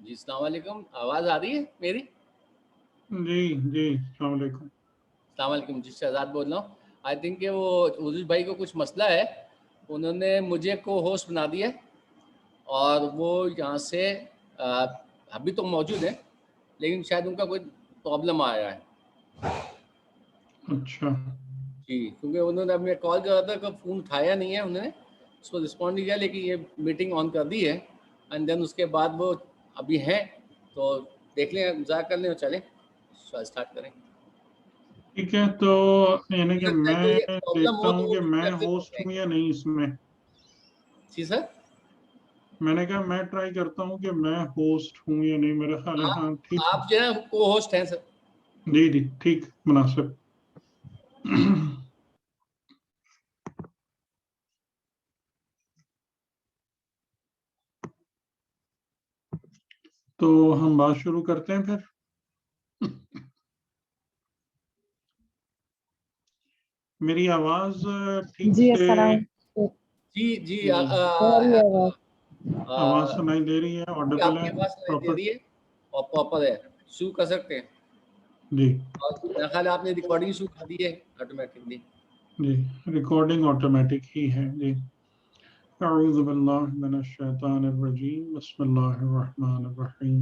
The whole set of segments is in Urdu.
جی السلام علیکم، آواز آ رہی ہے میری؟ جی جی السلام علیکم. السلام علیکم جی، شہزاد بول رہا ہوں. آئی تھنک کہ وہ عزیز بھائی کو کچھ مسئلہ ہے، انہوں نے مجھے کو ہوسٹ بنا دیا ہے اور وہ یہاں سے آ، ابھی تو موجود ہیں لیکن شاید ان کا کوئی پرابلم آ رہا ہے. اچھا جی کیونکہ انہوں نے اب میں کال کر رہا تھا کہ فون اٹھایا نہیں ہے، انہوں نے اس کو رسپونڈ نہیں کیا، لیکن یہ میٹنگ آن کر دی ہے اینڈ دین اس کے بعد وہ ابھی ہیں تو دیکھ لیں، مذاکرہ کر لیں اور چلیں اسٹارٹ کریں. ٹھیک ہے. تو یعنی ہو کہ سکتا ہے میں کوئی پرابلم دیکھتا ہو تو ہوں وہ کہ میں پھر ہوسٹ ہوں یا نہیں اس میں. جی سر. میں نے کہا میں ٹرائی کرتا ہوں کہ میں ہوسٹ ہوں یا نہیں. میرا خیال ہے آپ ہاں ٹھیک ہے. آپ جو ہے کو ہوسٹ ہیں سر. جی جی ٹھیک مناسب. تو ہم بات شروع کرتے ہیں پھر. میری آواز ٹھیک جی سے السلام. جی جی جی آواز سنائی دے رہی ہے؟ آڈیبل آپ کی ہے آواز سنائی دے پراپر؟ رہی ہے اور پراپر ہے، شروع کر سکتے ہیں. جی اور میرا خیال ہے آپ نے ریکارڈنگ شروع کر دی ہے آٹومیٹکلی. جی ریکارڈنگ آٹومیٹک ہی ہے. جی اعوذ باللہ من الشیطان الرجیم بسم اللہ الرحمن الرحیم.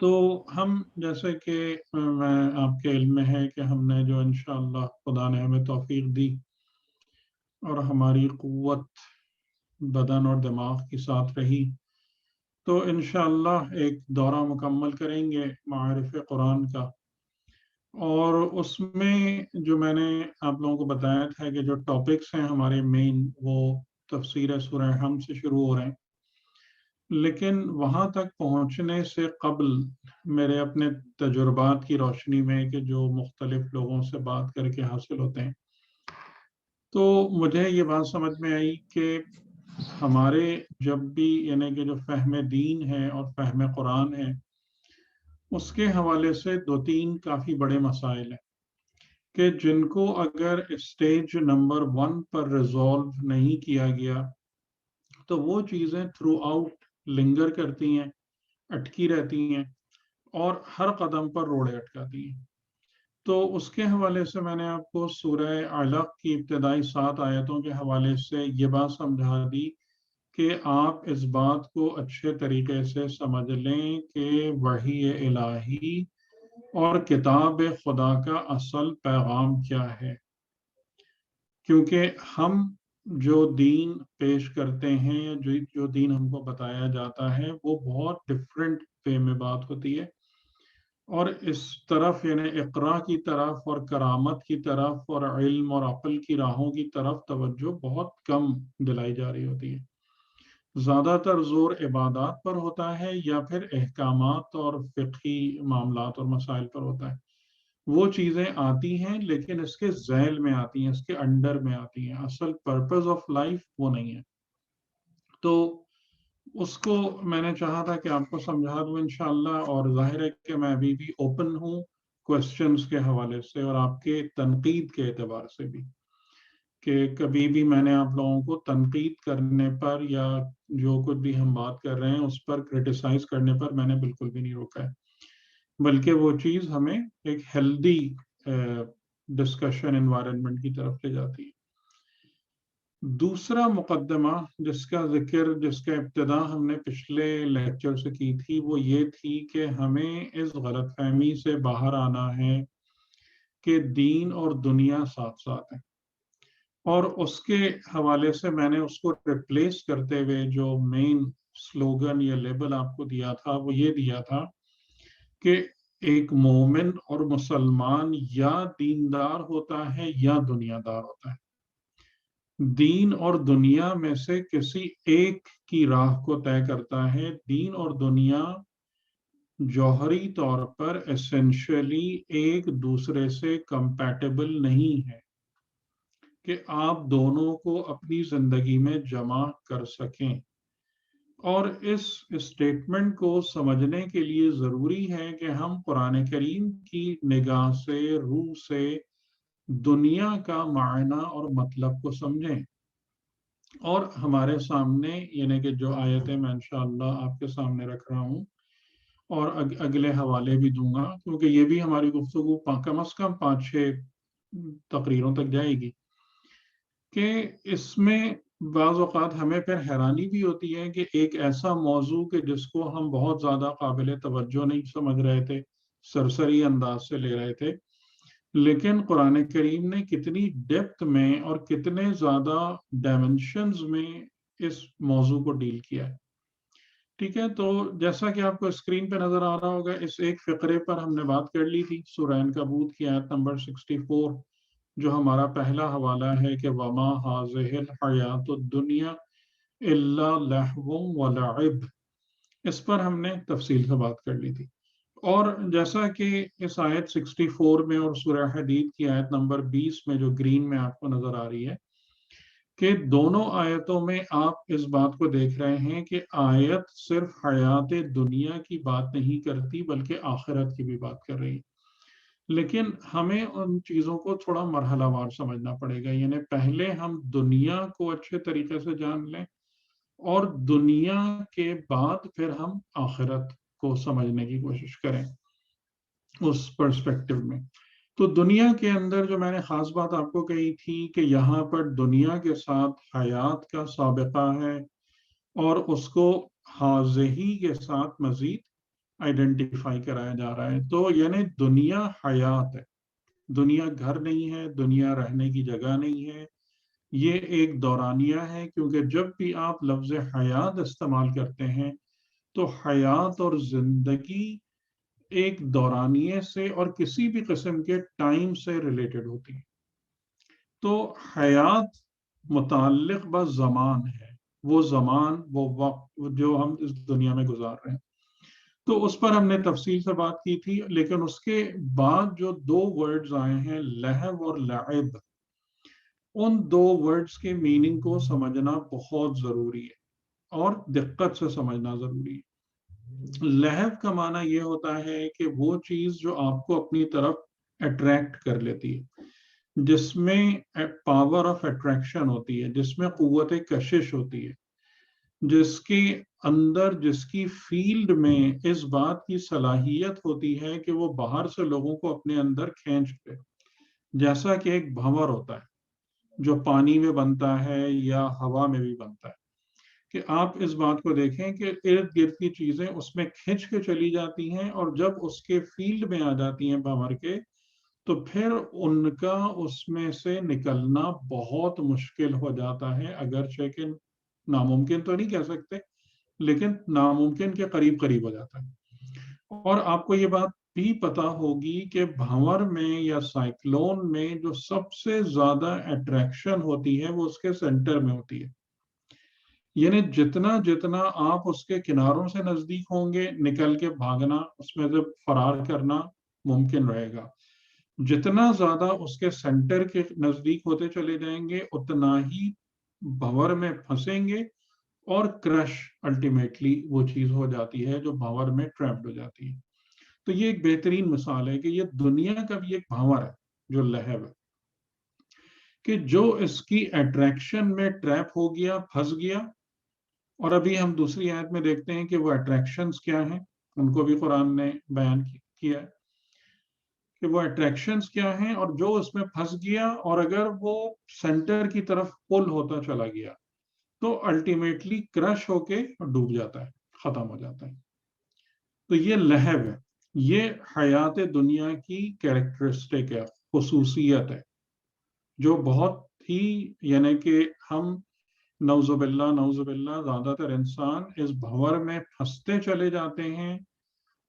تو ہم جیسے کہ میں آپ کے علم میں ہے کہ ہم نے جو انشاءاللہ خدا نے ہمیں توفیق دی اور ہماری قوت بدن اور دماغ کے ساتھ رہی تو انشاءاللہ ایک دورہ مکمل کریں گے معارف قرآن کا. اور اس میں جو میں نے آپ لوگوں کو بتایا تھا کہ جو ٹاپکس ہیں ہمارے مین وہ تفسیر سورہ حمد سے شروع ہو رہے ہیں، لیکن وہاں تک پہنچنے سے قبل میرے اپنے تجربات کی روشنی میں کہ جو مختلف لوگوں سے بات کر کے حاصل ہوتے ہیں، تو مجھے یہ بات سمجھ میں آئی کہ ہمارے جب بھی یعنی کہ جو فہم دین ہے اور فہم قرآن ہے اس کے حوالے سے دو تین کافی بڑے مسائل ہیں کہ جن کو اگر اسٹیج نمبر 1 پر ریزولو نہیں کیا گیا تو وہ چیزیں تھرو آؤٹ لنگر کرتی ہیں، اٹکی رہتی ہیں اور ہر قدم پر روڑے اٹکاتی ہیں. تو اس کے حوالے سے میں نے آپ کو سورہ علق کی ابتدائی 7 آیتوں کے حوالے سے یہ بات سمجھا دی کہ آپ اس بات کو اچھے طریقے سے سمجھ لیں کہ وحی الہی اور کتاب خدا کا اصل پیغام کیا ہے. کیونکہ ہم جو دین پیش کرتے ہیں یا جو دین ہم کو بتایا جاتا ہے وہ بہت ڈفرینٹ وے میں بات ہوتی ہے، اور اس طرف یعنی اقرا کی طرف اور کرامت کی طرف اور علم اور عقل کی راہوں کی طرف توجہ بہت کم دلائی جا رہی ہوتی ہے. زیادہ تر زور عبادات پر ہوتا ہے یا پھر احکامات اور فقہی معاملات اور مسائل پر ہوتا ہے. وہ چیزیں آتی ہیں لیکن اس کے ذیل میں آتی ہیں، اس کے انڈر میں آتی ہیں. اصل پرپز آف لائف وہ نہیں ہے. تو اس کو میں نے چاہا تھا کہ آپ کو سمجھا دوں انشاءاللہ، اور ظاہر ہے کہ میں ابھی بھی اوپن ہوں کوسچنز کے حوالے سے اور آپ کے تنقید کے اعتبار سے بھی، کہ کبھی بھی میں نے آپ لوگوں کو تنقید کرنے پر یا جو کچھ بھی ہم بات کر رہے ہیں اس پر کرٹیسائز کرنے پر میں نے بالکل بھی نہیں روکا ہے، بلکہ وہ چیز ہمیں ایک ہیلدی ڈسکشن انوائرمنٹ کی طرف لے جاتی ہے. دوسرا مقدمہ جس کا ذکر جس کا ابتدا ہم نے پچھلے لیکچر سے کی تھی وہ یہ تھی کہ ہمیں اس غلط فہمی سے باہر آنا ہے کہ دین اور دنیا ساتھ ساتھ ہیں، اور اس کے حوالے سے میں نے اس کو ریپلیس کرتے ہوئے جو مین سلوگن یا لیبل آپ کو دیا تھا وہ یہ دیا تھا کہ ایک مومن اور مسلمان یا دیندار ہوتا ہے یا دنیا دار ہوتا ہے. دین اور دنیا میں سے کسی ایک کی راہ کو طے کرتا ہے. دین اور دنیا جوہری طور پر ایسنشلی ایک دوسرے سے کمپیٹیبل نہیں ہے کہ آپ دونوں کو اپنی زندگی میں جمع کر سکیں. اور اس اسٹیٹمنٹ کو سمجھنے کے لیے ضروری ہے کہ ہم قرآن کریم کی نگاہ سے روح سے دنیا کا معنی اور مطلب کو سمجھیں. اور ہمارے سامنے یعنی کہ جو آیتیں میں انشاءاللہ آپ کے سامنے رکھ رہا ہوں اور اگلے حوالے بھی دوں گا، کیونکہ یہ بھی ہماری گفتگو کم از کم 5-6 تقریروں تک جائے گی، کہ اس میں بعض اوقات ہمیں پھر حیرانی بھی ہوتی ہے کہ ایک ایسا موضوع کہ جس کو ہم بہت زیادہ قابل توجہ نہیں سمجھ رہے تھے، سرسری انداز سے لے رہے تھے، لیکن قرآن کریم نے کتنی ڈیپتھ میں اور کتنے زیادہ ڈائمنشنز میں اس موضوع کو ڈیل کیا ہے۔ ٹھیک ہے، تو جیسا کہ آپ کو اسکرین پہ نظر آ رہا ہوگا، اس ایک فقرے پر ہم نے بات کر لی تھی، سورہ عنکبوت کی آیت نمبر 64، جو ہمارا پہلا حوالہ ہے کہ وَمَا هَٰذِهِ الْحَيَاةُ الدُّنْيَا إِلَّا لَهْوٌ وَلَعِبٌ، اس پر ہم نے تفصیل سے بات کر لی تھی۔ اور جیسا کہ اس آیت 64 میں اور سورہ حدید کی آیت نمبر 20 میں جو گرین میں آپ کو نظر آ رہی ہے، کہ دونوں آیتوں میں آپ اس بات کو دیکھ رہے ہیں کہ آیت صرف حیات دنیا کی بات نہیں کرتی بلکہ آخرت کی بھی بات کر رہی ہے، لیکن ہمیں ان چیزوں کو تھوڑا مرحلہ وار سمجھنا پڑے گا، یعنی پہلے ہم دنیا کو اچھے طریقے سے جان لیں اور دنیا کے بعد پھر ہم آخرت کو سمجھنے کی کوشش کریں اس پرسپیکٹو میں۔ تو دنیا کے اندر جو میں نے خاص بات آپ کو کہی تھی کہ یہاں پر دنیا کے ساتھ حیات کا سابقہ ہے اور اس کو حاضہی کے ساتھ مزید آئیڈینٹیفائی کرایا جا رہا ہے۔ تو یعنی دنیا حیات ہے، دنیا گھر نہیں ہے، دنیا رہنے کی جگہ نہیں ہے، یہ ایک دورانیہ ہے، کیونکہ جب بھی آپ لفظ حیات استعمال کرتے ہیں تو حیات اور زندگی ایک دورانیے سے اور کسی بھی قسم کے ٹائم سے ریلیٹڈ ہوتی ہے۔ تو حیات متعلق بس زمان ہے، وہ زمان، وہ وقت جو ہم اس دنیا میں گزار رہے ہیں۔ تو اس پر ہم نے تفصیل سے بات کی تھی، لیکن اس کے بعد جو دو ورڈز آئے ہیں لہو اور لعب، ان دو ورڈز کے میننگ کو سمجھنا بہت ضروری ہے اور دقت سے سمجھنا ضروری ہے۔ لہو کا معنی یہ ہوتا ہے کہ وہ چیز جو آپ کو اپنی طرف اٹریکٹ کر لیتی ہے، جس میں پاور آف اٹریکشن ہوتی ہے، جس میں قوت کشش ہوتی ہے، جس کے اندر، جس کی فیلڈ میں اس بات کی صلاحیت ہوتی ہے کہ وہ باہر سے لوگوں کو اپنے اندر کھینچ لے، جیسا کہ ایک بھنور ہوتا ہے جو پانی میں بنتا ہے یا ہوا میں بھی بنتا ہے، کہ آپ اس بات کو دیکھیں کہ ارد گرد کی چیزیں اس میں کھنچ کے چلی جاتی ہیں، اور جب اس کے فیلڈ میں آ جاتی ہیں بھنور کے، تو پھر ان کا اس میں سے نکلنا بہت مشکل ہو جاتا ہے، اگرچہ کہ ناممکن تو نہیں کہہ سکتے، لیکن ناممکن کے قریب قریب ہو جاتا ہے۔ اور آپ کو یہ بات بھی پتا ہوگی کہ بھنور میں یا سائیکلون میں جو سب سے زیادہ اٹریکشن ہوتی ہے وہ اس کے سینٹر میں ہوتی ہے، یعنی جتنا جتنا آپ اس کے کناروں سے نزدیک ہوں گے، نکل کے بھاگنا، اس میں سے فرار کرنا ممکن رہے گا، جتنا زیادہ اس کے سینٹر کے نزدیک ہوتے چلے جائیں گے اتنا ہی بھنور میں پھنسیں گے، اور کرش الٹیمیٹلی وہ چیز ہو جاتی ہے جو بھنور میں ٹریپڈ ہو جاتی ہے۔ تو یہ ایک بہترین مثال ہے کہ یہ دنیا کا بھی ایک بھنور ہے جو لہو ہے، کہ جو اس کی اٹریکشن میں ٹریپ ہو گیا، پھنس گیا۔ اور ابھی ہم دوسری آیت میں دیکھتے ہیں کہ وہ اٹریکشنز کیا ہیں، ان کو بھی قرآن نے بیان کیا ہے کہ وہ اٹریکشنز کیا ہیں، اور جو اس میں پھنس گیا اور اگر وہ سینٹر کی طرف پل ہوتا چلا گیا تو الٹیمیٹلی کرش ہو کے ڈوب جاتا ہے، ختم ہو جاتا ہے۔ تو یہ لہو ہے، یہ حیات دنیا کی کیریکٹرسٹک ہے، خصوصیت ہے، جو بہت ہی یعنی کہ ہم نعوذ باللہ زیادہ تر انسان اس بھنور میں پھنستے چلے جاتے ہیں،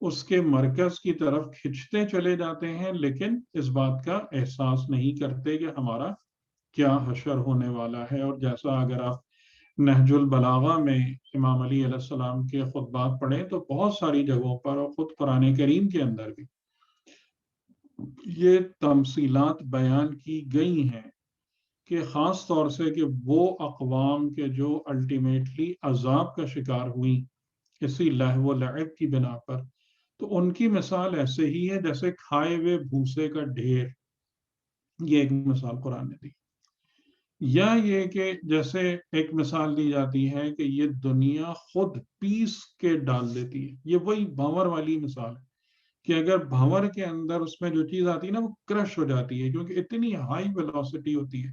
اس کے مرکز کی طرف کھنچتے چلے جاتے ہیں، لیکن اس بات کا احساس نہیں کرتے کہ ہمارا کیا حشر ہونے والا ہے۔ اور جیسا اگر آپ نہج البلاغہ میں امام علی علیہ السلام کے خطبات پڑھیں تو بہت ساری جگہوں پر، اور خود قرآن کریم کے اندر بھی یہ تمثیلات بیان کی گئی ہیں کہ خاص طور سے کہ وہ اقوام کے جو الٹیمیٹلی عذاب کا شکار ہوئیں اسی لہو و لعب کی بنا پر، تو ان کی مثال ایسے ہی ہے جیسے کھائے ہوئے بھوسے کا ڈھیر، یہ ایک مثال قرآن نے دی۔ یا یہ کہ جیسے ایک مثال دی جاتی ہے کہ یہ دنیا خود پیس کے ڈال دیتی ہے. یہ وہی بھنور والی مثال ہے کہ اگر بھنور کے اندر اس میں جو چیز آتی ہے نا وہ کرش ہو جاتی ہے، کیونکہ اتنی ہائی ویلوسٹی ہوتی ہے،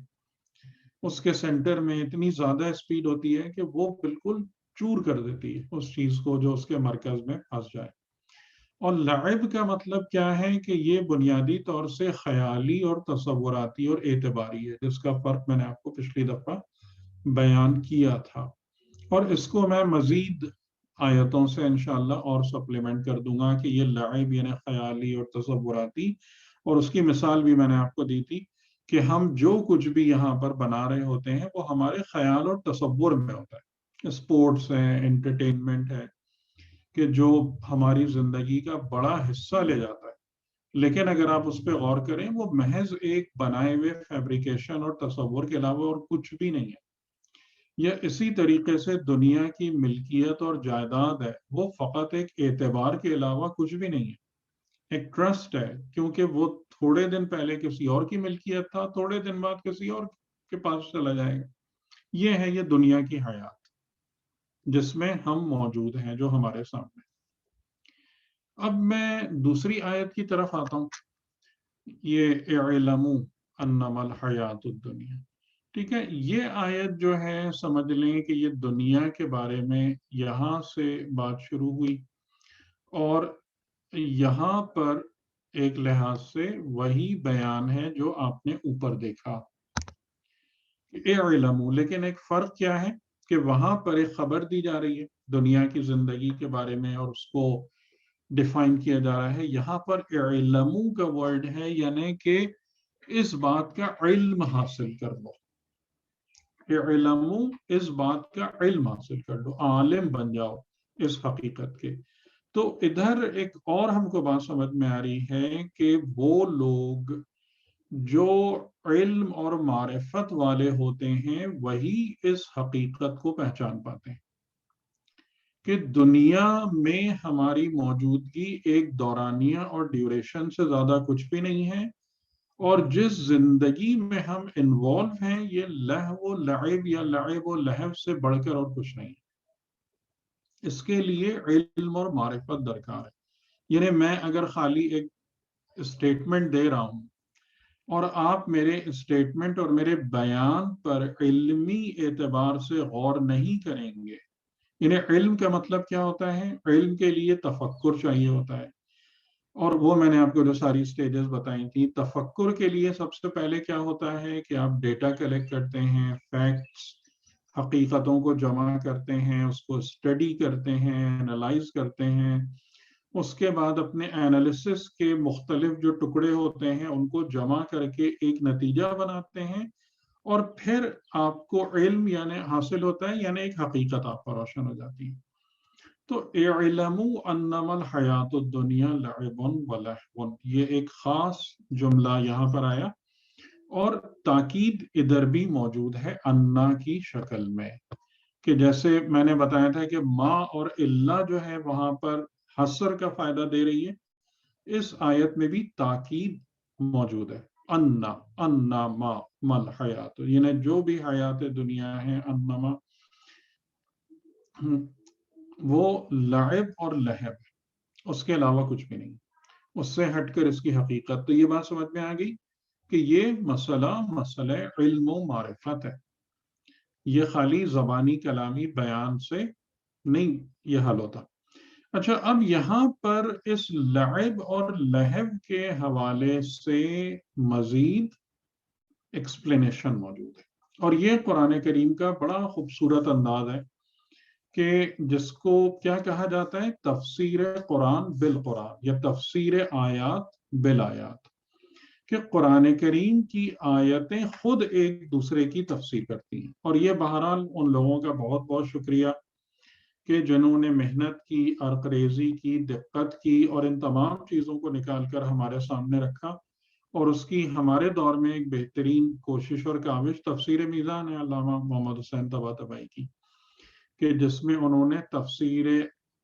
اس کے سینٹر میں اتنی زیادہ اسپیڈ ہوتی ہے کہ وہ بالکل چور کر دیتی ہے اس چیز کو جو اس کے مرکز میں پھنس جائے. اور لعب کا مطلب کیا ہے کہ یہ بنیادی طور سے خیالی اور تصوراتی اور اعتباری ہے، جس کا فرق میں نے آپ کو پچھلی دفعہ بیان کیا تھا. اور اس کو میں مزید آیتوں سے انشاءاللہ اور سپلیمنٹ کر دوں گا کہ یہ لعب یعنی خیالی اور تصوراتی. اور اس کی مثال بھی میں نے آپ کو دی تھی کہ ہم جو کچھ بھی یہاں پر بنا رہے ہوتے ہیں وہ ہمارے خیال اور تصور میں ہوتا ہے. اسپورٹس ہے، انٹرٹینمنٹ ہے، کہ جو ہماری زندگی کا بڑا حصہ لے جاتا ہے، لیکن اگر آپ اس پہ غور کریں وہ محض ایک بنائے ہوئے فیبریکیشن اور تصور کے علاوہ اور کچھ بھی نہیں ہے. یا اسی طریقے سے دنیا کی ملکیت اور جائیداد ہے، وہ فقط ایک اعتبار کے علاوہ کچھ بھی نہیں ہے، ایک ٹرسٹ ہے، کیونکہ وہ تھوڑے دن پہلے کسی اور کی ملکیت تھا، تھوڑے دن بعد کسی اور کے پاس چلا جائے گا. یہ ہے یہ دنیا کی حیات جس میں ہم موجود ہیں، جو ہمارے سامنے. اب میں دوسری آیت کی طرف آتا ہوں. یہ اعلموا انما الحیات الدنیا، ٹھیک ہے. یہ آیت جو ہے سمجھ لیں کہ یہ دنیا کے بارے میں یہاں سے بات شروع ہوئی، اور یہاں پر ایک لحاظ سے وہی بیان ہے جو آپ نے اوپر دیکھا، اعلموا. لیکن ایک فرق کیا ہے کہ وہاں پر ایک خبر دی جا رہی ہے دنیا کی زندگی کے بارے میں اور اس کو ڈیفائن کیا جا رہا ہے. یہاں پر اعلموا کا ورڈ ہے، یعنی کہ اس بات کا علم حاصل کر لو. اعلموا، اس بات کا علم حاصل کر لو، عالم بن جاؤ اس حقیقت کے. تو ادھر ایک اور ہم کو بات سمجھ میں آ رہی ہے کہ وہ لوگ جو علم اور معرفت والے ہوتے ہیں وہی اس حقیقت کو پہچان پاتے ہیں کہ دنیا میں ہماری موجودگی ایک دورانیہ اور ڈیوریشن سے زیادہ کچھ بھی نہیں ہے، اور جس زندگی میں ہم انوالو ہیں یہ لہو و لعب یا لعب و لہو سے بڑھ کر اور کچھ نہیں. اس کے لیے علم اور معرفت درکار ہے. یعنی میں اگر خالی ایک اسٹیٹمنٹ دے رہا ہوں اور آپ میرے اسٹیٹمنٹ اور میرے بیان پر علمی اعتبار سے غور نہیں کریں گے، یعنی علم کا مطلب کیا ہوتا ہے؟ علم کے لیے تفکر چاہیے ہوتا ہے، اور وہ میں نے آپ کو جو ساری سٹیجز بتائی تھی. تفکر کے لیے سب سے پہلے کیا ہوتا ہے کہ آپ ڈیٹا کلیکٹ کرتے ہیں، فیکٹس، حقیقتوں کو جمع کرتے ہیں، اس کو اسٹڈی کرتے ہیں، انالائز کرتے ہیں. اس کے بعد اپنے انالیسس کے مختلف جو ٹکڑے ہوتے ہیں ان کو جمع کر کے ایک نتیجہ بناتے ہیں، اور پھر آپ کو علم یعنی حاصل ہوتا ہے، یعنی ایک حقیقت آپ پر روشن ہو جاتی ہے. تو اعلموا انما الحیات الدنیا لعب و لہو، یہ ایک خاص جملہ یہاں پر آیا، اور تاکید ادھر بھی موجود ہے انا کی شکل میں، کہ جیسے میں نے بتایا تھا کہ ما اور الا جو ہے وہاں پر حصر کا فائدہ دے رہی ہے، اس آیت میں بھی تاکید موجود ہے. انا ما مل حیات، یعنی جو بھی حیات دنیا ہے انما وہ لعب اور لہب، اس کے علاوہ کچھ بھی نہیں، اس سے ہٹ کر اس کی حقیقت. تو یہ بات سمجھ میں آ گئی کہ یہ مسئلہ علم و معرفت ہے، یہ خالی زبانی کلامی بیان سے نہیں یہ حل ہوتا. اچھا، اب یہاں پر اس لعب اور لہب کے حوالے سے مزید ایکسپلینیشن موجود ہے، اور یہ قرآن کریم کا بڑا خوبصورت انداز ہے کہ جس کو کیا کہا جاتا ہے؟ تفسیر قرآن بالقرآن یا تفسیر آیات بالآیات، کہ قرآن کریم کی آیتیں خود ایک دوسرے کی تفسیر کرتی ہیں. اور یہ بہرحال ان لوگوں کا بہت بہت شکریہ کہ جنہوں نے محنت کی، عرق ریزی کی، دقت کی، اور ان تمام چیزوں کو نکال کر ہمارے سامنے رکھا. اور اس کی ہمارے دور میں ایک بہترین کوشش اور کاوش تفسیر میزان ہے علامہ محمد حسین طباطبائی کی، کہ جس میں انہوں نے تفسیر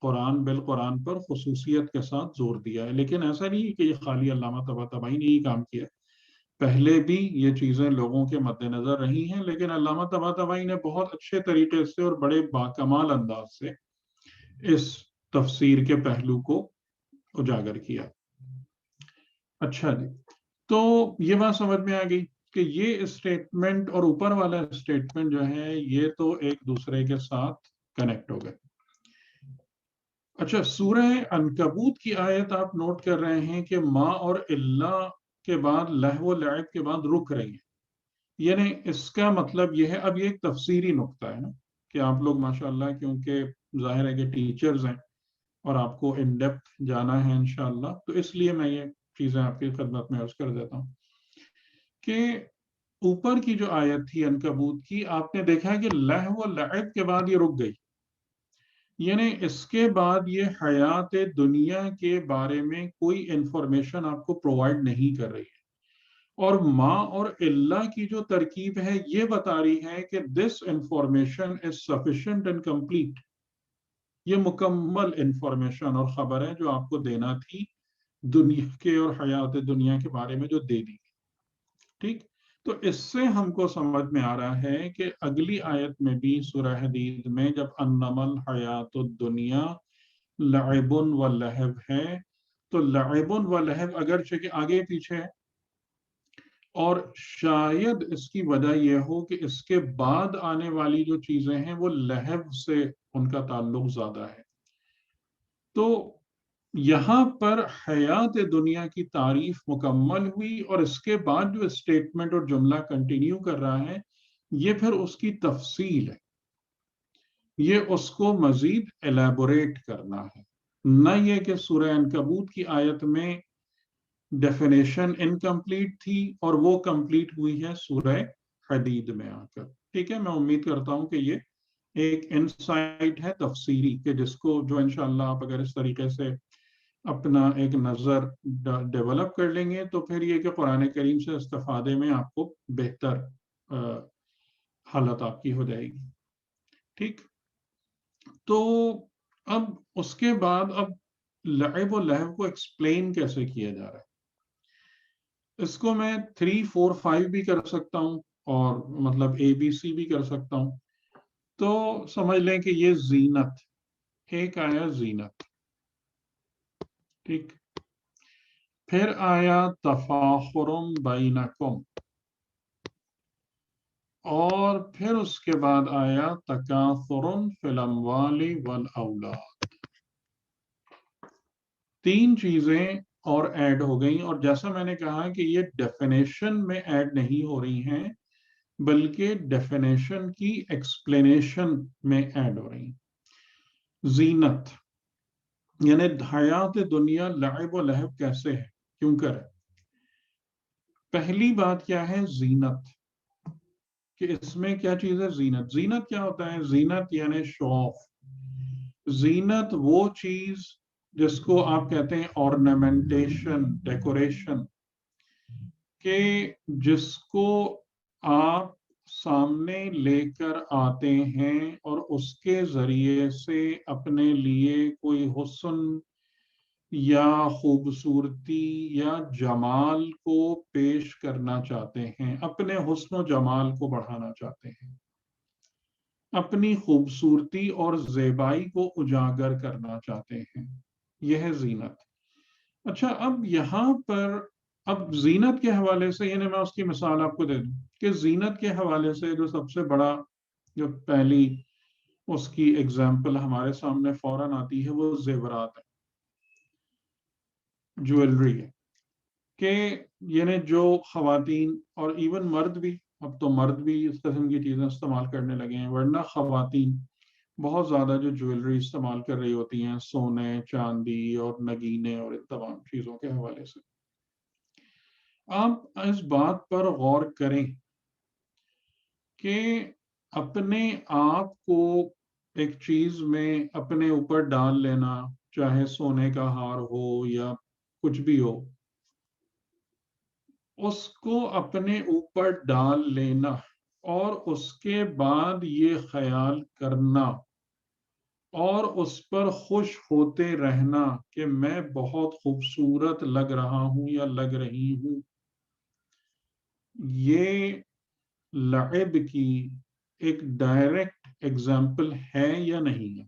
قرآن بالقرآن پر خصوصیت کے ساتھ زور دیا ہے. لیکن ایسا نہیں ہے کہ یہ خالی علامہ طباطبائی نے ہی کام کیا، پہلے بھی یہ چیزیں لوگوں کے مد نظر رہی ہیں، لیکن علامہ طباطبائی نے بہت اچھے طریقے سے اور بڑے باکمال انداز سے اس تفسیر کے پہلو کو اجاگر کیا۔ اچھا جی، تو یہ بات سمجھ میں آ گئی کہ یہ اسٹیٹمنٹ اور اوپر والا اسٹیٹمنٹ جو ہے یہ تو ایک دوسرے کے ساتھ کنیکٹ ہو گئے۔ اچھا، سورہ عنکبوت کی آیت آپ نوٹ کر رہے ہیں کہ ما اور اللہ کے بعد لہو و لعب کے بعد رک رہی ہے، یعنی اس کا مطلب یہ ہے، اب یہ ایک تفسیری نقطہ ہے نا کہ آپ لوگ ماشاءاللہ کیونکہ ظاہر ہے کہ ٹیچرز ہیں اور آپ کو ان ڈیپتھ جانا ہے انشاءاللہ، تو اس لیے میں یہ چیزیں آپ کی خدمت میں عرض کر دیتا ہوں کہ اوپر کی جو آیت تھی عنکبوت کی، آپ نے دیکھا کہ لہو و لعب کے بعد یہ رک گئی، یعنی اس کے بعد یہ حیات دنیا کے بارے میں کوئی انفارمیشن آپ کو پرووائڈ نہیں کر رہی ہے، اور ما اور اللہ کی جو ترکیب ہے یہ بتا رہی ہے کہ this information is sufficient and complete, یہ مکمل انفارمیشن اور خبر ہے جو آپ کو دینا تھی دنیا کے اور حیات دنیا کے بارے میں، جو دے دی۔ ٹھیک، تو اس سے ہم کو سمجھ میں آ رہا ہے کہ اگلی آیت میں بھی سورہ حدید میں جب انما الحیات الدنیا لعب و لہو ہے، تو لعب و لہو اگرچہ کہ آگے پیچھے ہے، اور شاید اس کی وجہ یہ ہو کہ اس کے بعد آنے والی جو چیزیں ہیں وہ لہو سے ان کا تعلق زیادہ ہے، تو یہاں پر حیات دنیا کی تعریف مکمل ہوئی، اور اس کے بعد جو اسٹیٹمنٹ اور جملہ کنٹینیو کر رہا ہے یہ پھر اس کی تفصیل ہے، یہ اس کو مزید ایلیبوریٹ کرنا ہے، نہ یہ کہ سورہ عنکبوت کی آیت میں ڈیفینیشن انکمپلیٹ تھی اور وہ کمپلیٹ ہوئی ہے سورہ حدید میں آ کر۔ ٹھیک ہے، میں امید کرتا ہوں کہ یہ ایک انسائٹ ہے تفسیری کہ جس کو جو انشاءاللہ آپ اگر اس طریقے سے اپنا ایک نظر ڈیولپ کر لیں گے تو پھر یہ کہ قرآن کریم سے استفادے میں آپ کو بہتر حالت آپ کی ہو جائے گی۔ ٹھیک، تو اب اس کے بعد اب لعب و لہو کو ایکسپلین کیسے کیا جا رہا ہے، اس کو میں 3 4 5 بھی کر سکتا ہوں اور مطلب ABC بھی کر سکتا ہوں، تو سمجھ لیں کہ یہ زینت، ایک آیا زینت، ٹھیک، پھر آیا تفاخر بینکم، اور پھر اس کے بعد آیا تکاثر فی الاموال والاولاد، تین چیزیں اور ایڈ ہو گئیں، اور جیسا میں نے کہا کہ یہ ڈیفینیشن میں ایڈ نہیں ہو رہی ہیں بلکہ ڈیفینیشن کی ایکسپلینیشن میں ایڈ ہو رہی ہیں۔ زینت یعنی حیات دنیا لعب و لہب کیسے ہے، کیوں کر ہے؟ پہلی بات کیا ہے زینت، کہ اس میں کیا چیز ہے زینت۔ زینت کیا ہوتا ہے؟ زینت یعنی شو آف، زینت وہ چیز جس کو آپ کہتے ہیں ornamentation، ڈیکوریشن، کہ جس کو آپ سامنے لے کر آتے ہیں اور اس کے ذریعے سے اپنے لیے کوئی حسن یا خوبصورتی یا جمال کو پیش کرنا چاہتے ہیں، اپنے حسن و جمال کو بڑھانا چاہتے ہیں، اپنی خوبصورتی اور زیبائی کو اجاگر کرنا چاہتے ہیں، یہ ہے زینت۔ اچھا، اب یہاں پر اب زینت کے حوالے سے، یعنی میں اس کی مثال آپ کو دے دوں کہ زینت کے حوالے سے جو سب سے بڑا، جو پہلی اس کی اگزامپل ہمارے سامنے فوراً آتی ہے وہ زیورات ہے، جویلری ہے، کہ یعنی جو خواتین اور ایون مرد بھی، اب تو مرد بھی اس قسم کی چیزیں استعمال کرنے لگے ہیں، ورنہ خواتین بہت زیادہ جو جویلری استعمال کر رہی ہوتی ہیں، سونے، چاندی اور نگینے اور ان تمام چیزوں کے حوالے سے، آپ اس بات پر غور کریں کہ اپنے آپ کو ایک چیز میں اپنے اوپر ڈال لینا، چاہے سونے کا ہار ہو یا کچھ بھی ہو، اس کو اپنے اوپر ڈال لینا اور اس کے بعد یہ خیال کرنا اور اس پر خوش ہوتے رہنا کہ میں بہت خوبصورت لگ رہا ہوں یا لگ رہی ہوں، یہ لعب کی ایک ڈائریکٹ ایگزامپل ہے یا نہیں ہے؟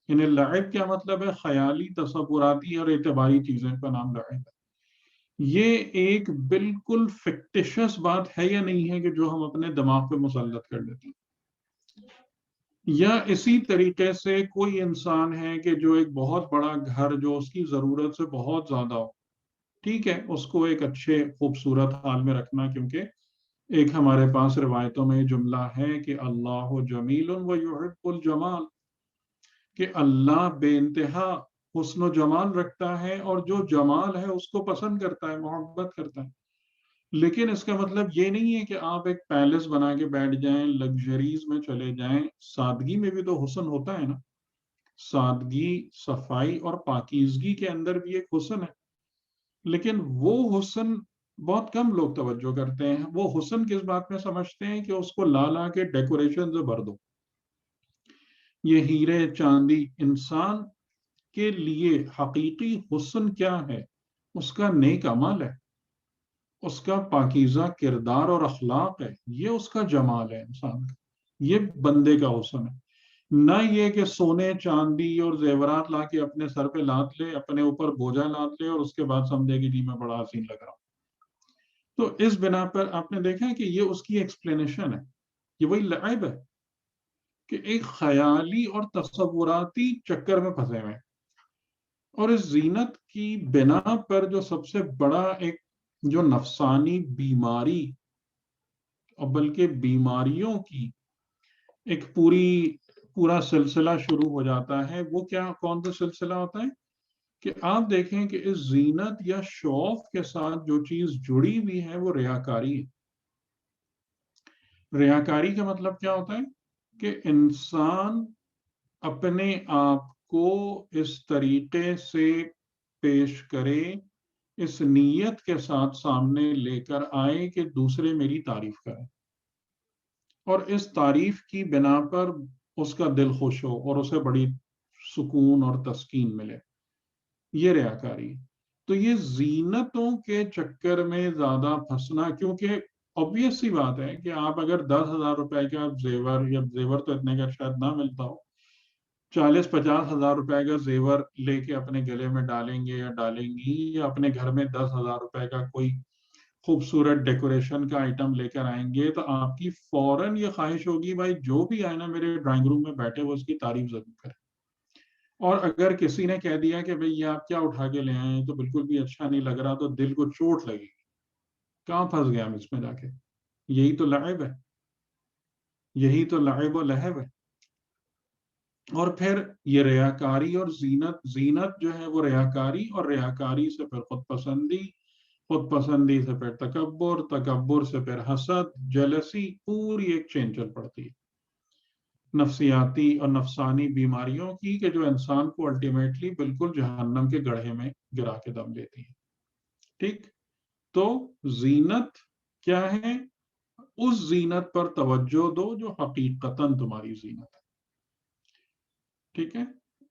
یعنی لعب کیا مطلب ہے؟ خیالی، تصوراتی اور اعتباری چیزیں کا نام لعب ہے. یہ ایک بالکل فکٹیشس بات ہے یا نہیں ہے کہ جو ہم اپنے دماغ پہ مسلط کر دیتے ہیں؟ یا اسی طریقے سے کوئی انسان ہے کہ جو ایک بہت بڑا گھر جو اس کی ضرورت سے بہت زیادہ ہو، ٹھیک ہے، اس کو ایک اچھے خوبصورت حال میں رکھنا، کیونکہ ایک ہمارے پاس روایتوں میں جملہ ہے کہ اللہ جمیل و یحب الجمال، کہ اللہ بے انتہا حسن و جمال رکھتا ہے اور جو جمال ہے اس کو پسند کرتا ہے، محبت کرتا ہے. لیکن اس کا مطلب یہ نہیں ہے کہ آپ ایک پیلس بنا کے بیٹھ جائیں، لگژریز میں چلے جائیں. سادگی میں بھی تو حسن ہوتا ہے نا. سادگی، صفائی اور پاکیزگی کے اندر بھی ایک حسن ہے. لیکن وہ حسن بہت کم لوگ توجہ کرتے ہیں. وہ حسن کس بات میں سمجھتے ہیں کہ اس کو لا کے ڈیکوریشن سے بھر دو. یہ ہیرے چاندی، انسان کے لیے حقیقی حسن کیا ہے؟ اس کا نیک عمل ہے، اس کا پاکیزہ کردار اور اخلاق ہے. یہ اس کا جمال ہے انسان کا، یہ بندے کا حسن ہے. نہ یہ کہ سونے چاندی اور زیورات لا کے اپنے سر پہ لاد لے، اپنے اوپر بوجھا لاد لے اور اس کے بعد سمجھے کہ جی میں بڑا حسین لگ رہا ہوں. تو اس بنا پر آپ نے دیکھا کہ یہ اس کی ایکسپلینیشن ہے. یہ وہی لعب ہے کہ ایک خیالی اور تصوراتی چکر میں پھنسے ہوئے ہیں. اور اس زینت کی بنا پر جو سب سے بڑا ایک جو نفسانی بیماری، اور بلکہ بیماریوں کی ایک پورا سلسلہ شروع ہو جاتا ہے، وہ کون سا سلسلہ ہوتا ہے؟ کہ آپ دیکھیں کہ اس زینت یا شوق کے ساتھ جو چیز جڑی ہوئی ہے وہ ریاکاری ہے. ریاکاری کا مطلب کیا ہوتا ہے؟ کہ انسان اپنے آپ کو اس طریقے سے پیش کرے، اس نیت کے ساتھ سامنے لے کر آئے کہ دوسرے میری تعریف کریں، اور اس تعریف کی بنا پر اس کا دل خوش ہو اور اسے بڑی سکون اور تسکین ملے. یہ ریاکاری. تو یہ زینتوں کے چکر میں زیادہ پھنسنا، کیونکہ obvious سی بات ہے کہ آپ اگر 10,000 روپے کا زیور، یا زیور تو اتنے کا شاید نہ ملتا ہو، 40-50 ہزار روپے کا زیور لے کے اپنے گلے میں ڈالیں گے یا ڈالیں گی، یا اپنے گھر میں 10,000 روپے کا کوئی خوبصورت ڈیکوریشن کا آئٹم لے کر آئیں گے، تو آپ کی فوراً یہ خواہش ہوگی بھائی جو بھی آئے نا میرے ڈرائنگ روم میں بیٹھے وہ اس کی تعریف ضرور کرے. اور اگر کسی نے کہہ دیا کہ بھئی یہ آپ کیا اٹھا کے لے آئے ہیں، تو بالکل بھی اچھا نہیں لگ رہا، تو دل کو چوٹ لگے گی. کہاں پھنس گیا ہم اس میں جا کے؟ یہی تو لعب ہے، یہی تو لعب و لہب ہے. اور پھر یہ ریاکاری اور زینت جو ہے وہ ریاکاری، اور ریاکاری سے پھر خود پسندی، خود پسندی سے پھر تکبر، تکبر سے پھر حسد، جلسی، پوری ایک چین چل پڑتی ہے نفسیاتی اور نفسانی بیماریوں کی، کہ جو انسان کو الٹیمیٹلی بالکل جہنم کے گڑھے میں گرا کے دم لیتی ہے. ٹھیک. تو زینت کیا ہے؟ اس زینت پر توجہ دو جو حقیقتاً تمہاری زینت ہے. ٹھیک ہے.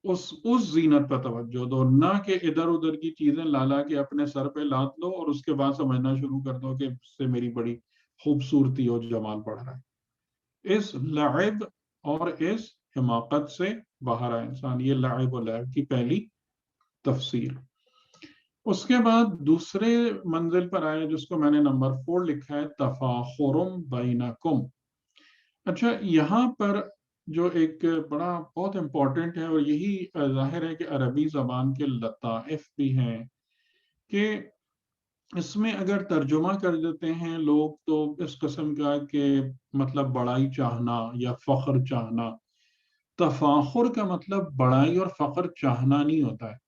اس زینت پر توجہ دو، نہ کہ ادھر ادھر کی چیزیں لا کے اپنے سر پہ لاد لو اور اس کے بعد سمجھنا شروع کر دو کہ اس سے میری بڑی خوبصورتی اور جمال بڑھ رہا ہے. اس لعب اور اس حماقت سے باہر آئے انسان. یہ لعب و لعب کی پہلی تفسیر. اس کے بعد دوسرے منزل پر آئے جس کو میں نے نمبر 4 لکھا ہے، تفاخرم بینکم. اچھا، یہاں پر جو ایک بڑا بہت امپورٹنٹ ہے، اور یہی ظاہر ہے کہ عربی زبان کے لطائف بھی ہیں، کہ اس میں اگر ترجمہ کر دیتے ہیں لوگ تو اس قسم کا کہ مطلب بڑائی چاہنا یا فخر چاہنا. تفاخر کا مطلب بڑائی اور فخر چاہنا نہیں ہوتا ہے،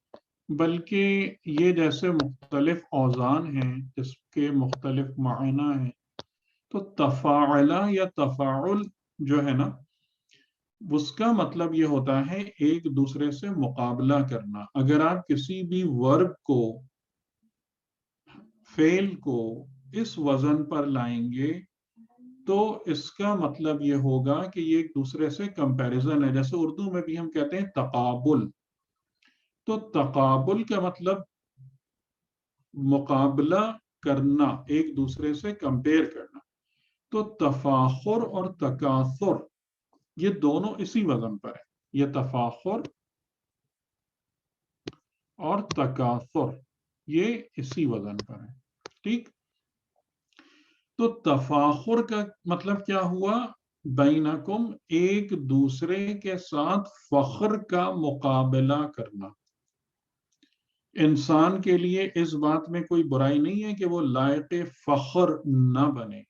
بلکہ یہ جیسے مختلف اوزان ہیں جس کے مختلف معنی ہیں. تو تفاعلہ یا تفاعل جو ہے نا، اس کا مطلب یہ ہوتا ہے ایک دوسرے سے مقابلہ کرنا. اگر آپ کسی بھی ورب کو، فعل کو اس وزن پر لائیں گے تو اس کا مطلب یہ ہوگا کہ یہ ایک دوسرے سے کمپیریزن ہے. جیسے اردو میں بھی ہم کہتے ہیں تقابل. تو تقابل کا مطلب مقابلہ کرنا، ایک دوسرے سے کمپیئر کرنا. تو تفاخر اور تکاثر یہ دونوں اسی وزن پر ہے. یہ تفاخر اور تکاثر یہ اسی وزن پر ہے. ٹھیک. تو تفاخر کا مطلب کیا ہوا؟ بینکم، ایک دوسرے کے ساتھ فخر کا مقابلہ کرنا. انسان کے لیے اس بات میں کوئی برائی نہیں ہے کہ وہ لائق فخر نہ بنے.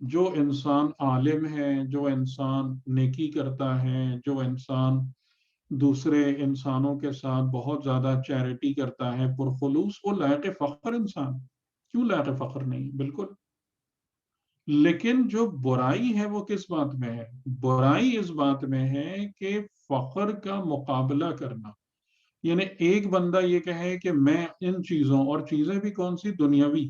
جو انسان عالم ہے، جو انسان نیکی کرتا ہے، جو انسان دوسرے انسانوں کے ساتھ بہت زیادہ چیریٹی کرتا ہے پرخلوص، وہ لائق فخر انسان. کیوں لائق فخر نہیں؟ بالکل. لیکن جو برائی ہے وہ کس بات میں ہے؟ برائی اس بات میں ہے کہ فخر کا مقابلہ کرنا. یعنی ایک بندہ یہ کہے کہ میں ان چیزوں، اور چیزیں بھی کون سی؟ دنیاوی،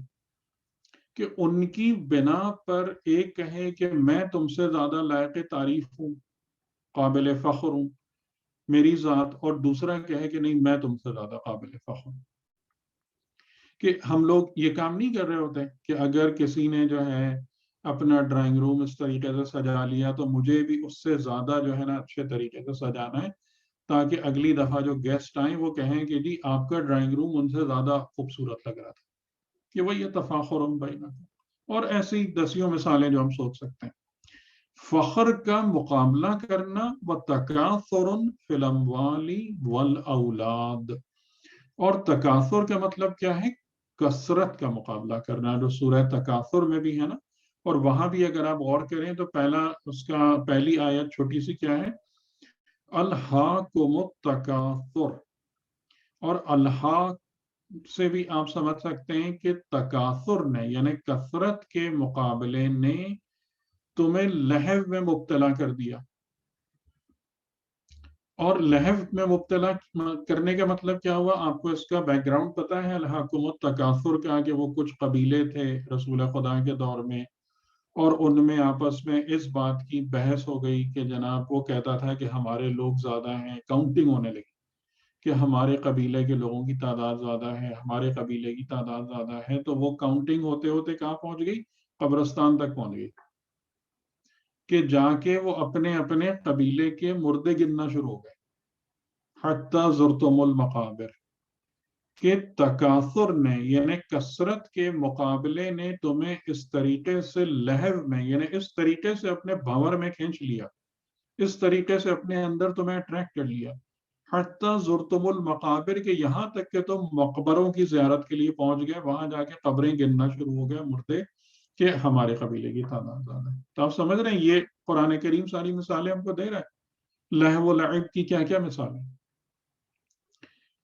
کہ ان کی بنا پر ایک کہے کہ میں تم سے زیادہ لائق تعریف ہوں، قابل فخر ہوں میری ذات، اور دوسرا کہے کہ نہیں میں تم سے زیادہ قابل فخر ہوں. کہ ہم لوگ یہ کام نہیں کر رہے ہوتے کہ اگر کسی نے جو ہے اپنا ڈرائنگ روم اس طریقے سے سجا لیا تو مجھے بھی اس سے زیادہ جو ہے نا اچھے طریقے سے سجانا ہے، تاکہ اگلی دفعہ جو گیسٹ آئیں وہ کہیں کہ جی آپ کا ڈرائنگ روم ان سے زیادہ خوبصورت لگ رہا تھا. کہ وہ یہ تفاخر بینکم، اور ایسی دسیوں مثالیں جو ہم سوچ سکتے ہیں. فخر کا مقابلہ کرنا، وتکاثر فی الاموال والاولاد. اور تکاثر کا مطلب کیا ہے؟ کثرت کا مقابلہ کرنا، جو سورہ تکاثر میں بھی ہے نا. اور وہاں بھی اگر آپ غور کریں تو پہلی آیت چھوٹی سی کیا ہے؟ الہاکم التکاثر. اور الہا سے بھی آپ سمجھ سکتے ہیں کہ تکاثر نے، یعنی کثرت کے مقابلے نے تمہیں لہو میں مبتلا کر دیا. اور لہو میں مبتلا کرنے کا مطلب کیا ہوا؟ آپ کو اس کا بیک گراؤنڈ پتا ہے الہاکم التکاثر کا، کہ وہ کچھ قبیلے تھے رسول خدا کے دور میں، اور ان میں آپس میں اس بات کی بحث ہو گئی کہ جناب وہ کہتا تھا کہ ہمارے لوگ زیادہ ہیں، کاؤنٹنگ ہونے لگی کہ ہمارے قبیلے کے لوگوں کی تعداد زیادہ ہے، ہمارے قبیلے کی تعداد زیادہ ہے. تو وہ کاؤنٹنگ ہوتے ہوتے کہاں پہنچ گئی؟ قبرستان تک پہنچ گئی، کہ جا کے وہ اپنے اپنے قبیلے کے مردے گننا شروع ہو گئے. حتی زرتم المقابر. کہ تکاثر نے، یعنی کثرت کے مقابلے نے تمہیں اس طریقے سے لہو میں، یعنی اس طریقے سے اپنے بھنور میں کھینچ لیا، اس طریقے سے اپنے اندر تمہیں اٹریکٹ کر لیا. حتی زرتم المقابر، کہ یہاں تک کہ تم مقبروں کی زیارت کے لیے پہنچ گئے، وہاں جا کے قبریں گننا شروع ہو گئے مردے، کہ ہمارے قبیلے کی تعداد زیادہ ہے. تو آپ سمجھ رہے ہیں یہ قرآن کریم ساری مثالیں ہم کو دے رہا ہے لہو و لعب کی کیا کیا مثالیں،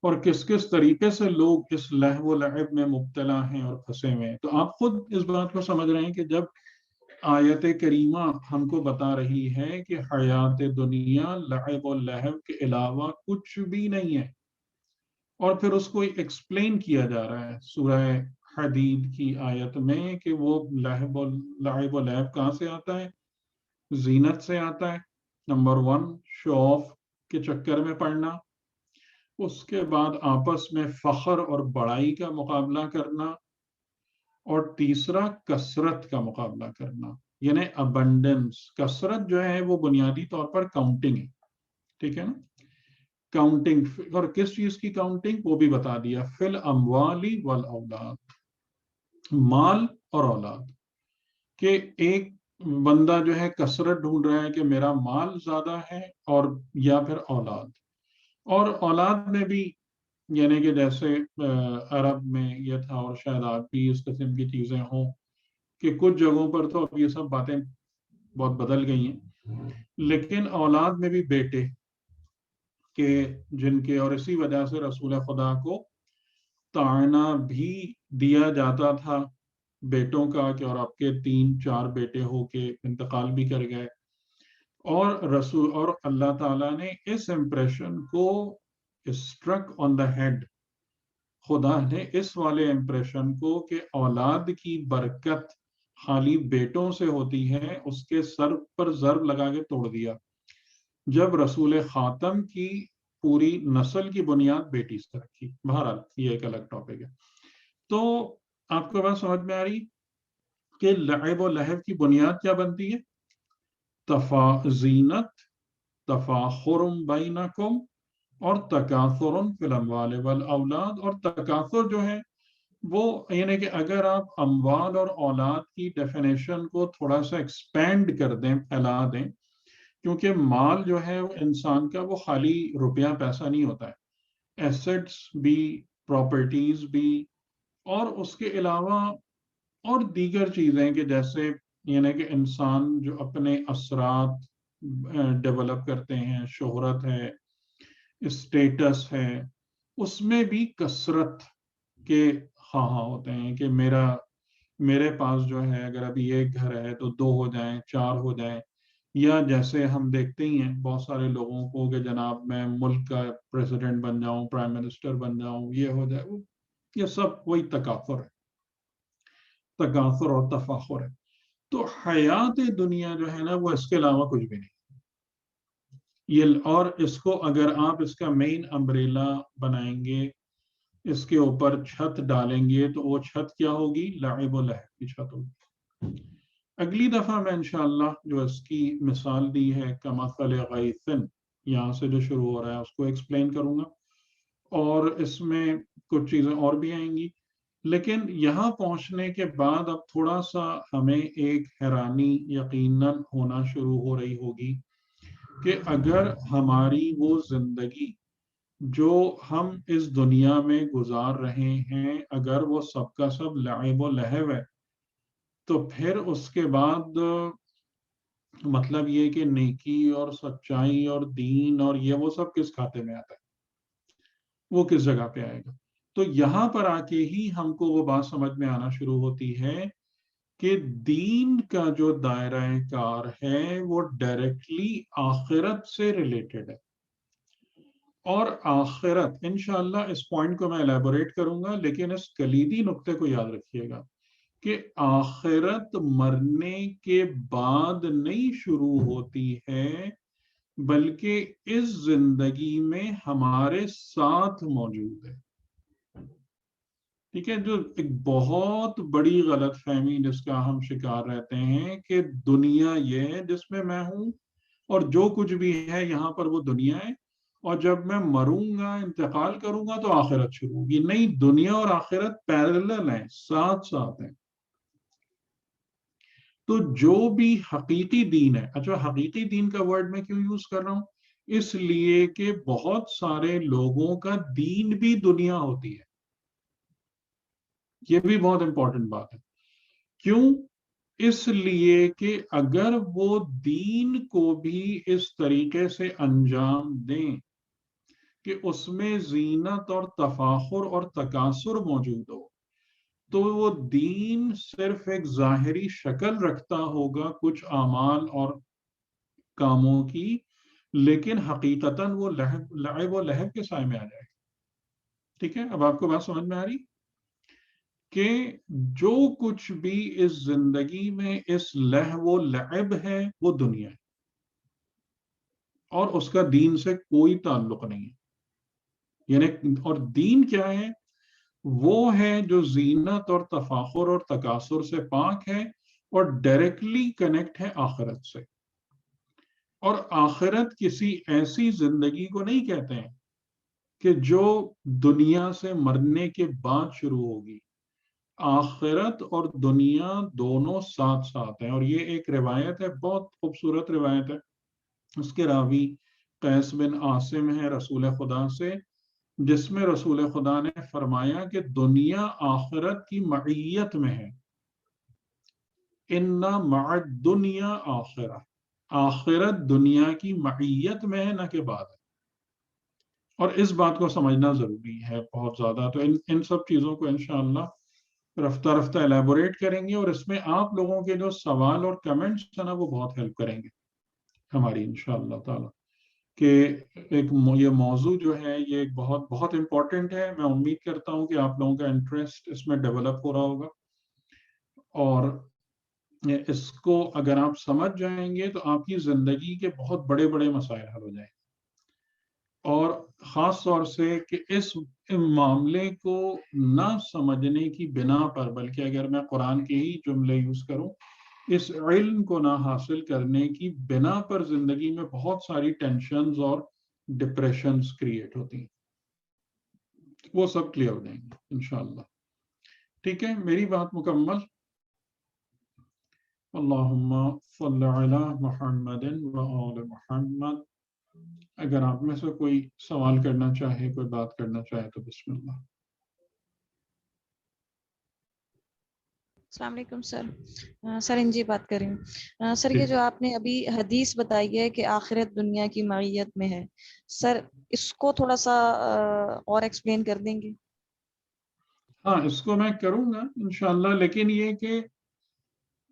اور کس کس طریقے سے لوگ اس لہو و لعب میں مبتلا ہیں اور پھنسے ہوئے ہیں. تو آپ خود اس بات کو سمجھ رہے ہیں کہ جب آیت کریمہ ہم کو بتا رہی ہے کہ حیات دنیا لعب و لہو کے علاوہ کچھ بھی نہیں ہے، اور پھر اس کو ایکسپلین کیا جا رہا ہے سورہ حدید کی آیت میں کہ وہ لعب و لہو کہاں سے آتا ہے؟ زینت سے آتا ہے. نمبر 1 شو آف کے چکر میں پڑنا، اس کے بعد آپس میں فخر اور بڑائی کا مقابلہ کرنا، اور تیسرا کثرت کا مقابلہ کرنا، یعنی ابنڈنس. کثرت جو ہے وہ بنیادی طور پر کاؤنٹنگ ہے، ٹھیک ہے نا. کاؤنٹنگ، اور کس چیز کی کاؤنٹنگ وہ بھی بتا دیا، فی الاموال والاولاد. مال اور اولاد. کہ ایک بندہ جو ہے کثرت ڈھونڈ رہا ہے کہ میرا مال زیادہ ہے، اور یا پھر اولاد. اور اولاد میں بھی یعنی کہ جیسے عرب میں یہ تھا، اور شاید آج بھی اس قسم کی چیزیں ہوں، کہ کچھ جگہوں پر تو اب یہ سب باتیں بہت بدل گئی ہیں، لیکن اولاد میں بھی بیٹے کہ جن کے، اور اسی وجہ سے رسول خدا کو طعنہ بھی دیا جاتا تھا بیٹوں کا، کہ اور آپ کے 3-4 بیٹے ہو کے انتقال بھی کر گئے. اور اللہ تعالیٰ نے اس امپریشن کو اسٹرک آن دا ہیڈ، خدا نے اس والے امپریشن کو کہ اولاد کی برکت خالی بیٹوں سے ہوتی ہے، اس کے سر پر ضرب لگا کے توڑ دیا، جب رسول خاتم کی پوری نسل کی بنیاد بیٹی سے رکھی. بہرحال یہ ایک الگ ٹاپک ہے. تو آپ کو بات سمجھ میں آ رہی کہ لعب و لہو کی بنیاد کیا بنتی ہے؟ زینت، تفاخر بینکم، اور تکاثر فی الاموال والاولاد. اور تکاثر جو ہے وہ یعنی کہ اگر آپ اموال اور اولاد کی ڈیفینیشن کو تھوڑا سا ایکسپینڈ کر دیں، پھیلا دیں، کیونکہ مال جو ہے وہ انسان کا وہ خالی روپیہ پیسہ نہیں ہوتا ہے، ایسٹس بھی، پراپرٹیز بھی، اور اس کے علاوہ اور دیگر چیزیں کہ جیسے یعنی کہ انسان جو اپنے اثرات ڈیولپ کرتے ہیں، شہرت ہے، اسٹیٹس ہے، اس میں بھی کثرت کے خواہاں ہوتے ہیں کہ میرے پاس جو ہے اگر ابھی ایک گھر ہے تو 2 ہو جائیں، 4 ہو جائیں، یا جیسے ہم دیکھتے ہی ہیں بہت سارے لوگوں کو کہ جناب میں ملک کا پریزیڈنٹ بن جاؤں، پرائم منسٹر بن جاؤں، یہ ہو جائے، یہ سب وہی تکاثر ہے، تکاثر اور تفاخر ہے. تو حیات دنیا جو ہے نا وہ اس کے علاوہ کچھ بھی نہیں. اور اس کو اگر آپ اس کا مین امبریلا بنائیں گے، اس کے اوپر چھت ڈالیں گے، تو وہ چھت کیا ہوگی؟ لعب و لہو کی چھت ہوگی. اگلی دفعہ میں انشاءاللہ جو اس کی مثال دی ہے کمثل غیث، یہاں سے جو شروع ہو رہا ہے اس کو ایکسپلین کروں گا، اور اس میں کچھ چیزیں اور بھی آئیں گی. لیکن یہاں پہنچنے کے بعد اب تھوڑا سا ہمیں ایک حیرانی یقیناً ہونا شروع ہو رہی ہوگی کہ اگر ہماری وہ زندگی جو ہم اس دنیا میں گزار رہے ہیں اگر وہ سب کا سب لعب و لہو ہے، تو پھر اس کے بعد مطلب یہ کہ نیکی اور سچائی اور دین اور یہ وہ سب کس کھاتے میں آتا ہے، وہ کس جگہ پہ آئے گا؟ تو یہاں پر آ کے ہی ہم کو وہ بات سمجھ میں آنا شروع ہوتی ہے کہ دین کا جو دائرہ کار ہے وہ ڈائریکٹلی آخرت سے ریلیٹڈ ہے. اور آخرت انشاءاللہ اس پوائنٹ کو میں الیبوریٹ کروں گا، لیکن اس کلیدی نقطے کو یاد رکھیے گا کہ آخرت مرنے کے بعد نہیں شروع ہوتی ہے، بلکہ اس زندگی میں ہمارے ساتھ موجود ہے. ٹھیک ہے، جو ایک بہت بڑی غلط فہمی جس کا ہم شکار رہتے ہیں کہ دنیا یہ ہے جس میں میں ہوں، اور جو کچھ بھی ہے یہاں پر وہ دنیا ہے، اور جب میں مروں گا، انتقال کروں گا تو آخرت شروع ہوگی. نہیں، دنیا اور آخرت پیرلل ہیں، ساتھ ساتھ ہیں. تو جو بھی حقیقی دین ہے، اچھا حقیقی دین کا ورڈ میں کیوں یوز کر رہا ہوں؟ اس لیے کہ بہت سارے لوگوں کا دین بھی دنیا ہوتی ہے. یہ بھی بہت امپورٹنٹ بات ہے. کیوں؟ اس لیے کہ اگر وہ دین کو بھی اس طریقے سے انجام دیں کہ اس میں زینت اور تفاخر اور تکاثر موجود ہو، تو وہ دین صرف ایک ظاہری شکل رکھتا ہوگا کچھ اعمال اور کاموں کی، لیکن حقیقتاً وہ لعب و لہو کے سائے میں آ جائے گا. ٹھیک ہے، اب آپ کو بات سمجھ میں آ رہی کہ جو کچھ بھی اس زندگی میں اس لہو و لعب ہے وہ دنیا ہے، اور اس کا دین سے کوئی تعلق نہیں ہے. یعنی اور دین کیا ہے؟ وہ ہے جو زینت اور تفاخر اور تکاثر سے پاک ہے اور ڈائریکٹلی کنیکٹ ہے آخرت سے. اور آخرت کسی ایسی زندگی کو نہیں کہتے ہیں کہ جو دنیا سے مرنے کے بعد شروع ہوگی. آخرت اور دنیا دونوں ساتھ ساتھ ہیں. اور یہ ایک روایت ہے، بہت خوبصورت روایت ہے. اس کے راوی قیس بن عاصم ہے رسول خدا سے، جس میں رسول خدا نے فرمایا کہ دنیا آخرت کی معیت میں ہے. ان مع الدنیا آخرہ، آخرت دنیا کی معیت میں ہے، نہ کہ بعد ہے. اور اس بات کو سمجھنا ضروری ہے بہت زیادہ. تو ان سب چیزوں کو انشاءاللہ رفتہ رفتہ الیبوریٹ کریں گے، اور اس میں آپ لوگوں کے جو سوال اور کمنٹس ہیں نا وہ بہت ہیلپ کریں گے ہماری انشاءاللہ تعالی. کہ یہ موضوع جو ہے یہ ایک بہت بہت امپورٹنٹ ہے. میں امید کرتا ہوں کہ آپ لوگوں کا انٹرسٹ اس میں ڈیولپ ہو رہا ہوگا، اور اس کو اگر آپ سمجھ جائیں گے تو آپ کی زندگی کے بہت بڑے بڑے مسائل حل ہو جائیں گے. اور خاص طور سے کہ اس معاملے کو نہ سمجھنے کی بنا پر، بلکہ اگر میں قرآن کے ہی جملے یوز کروں، اس علم کو نہ حاصل کرنے کی بنا پر زندگی میں بہت ساری ٹینشنز اور ڈپریشنز کریٹ ہوتی ہیں. وہ سب کلیئر ہو جائیں گے انشاءاللہ. ٹھیک ہے، میری بات مکمل. اللہم صلی علی محمد و آل محمد. اگر آپ میں سے کوئی سوال کرنا چاہے، کوئی بات کرنا چاہے تو بسم اللہ. السلام علیکم سر. سر انجی بات کر رہی ہوں. سر جی. یہ جو آپ نے ابھی حدیث بتائی ہے کہ آخرت دنیا کی معیت میں ہے، سر اس کو تھوڑا سا اور ایکسپلین کر دیں گے؟ ہاں، اس کو میں کروں گا انشاءاللہ، لیکن یہ کہ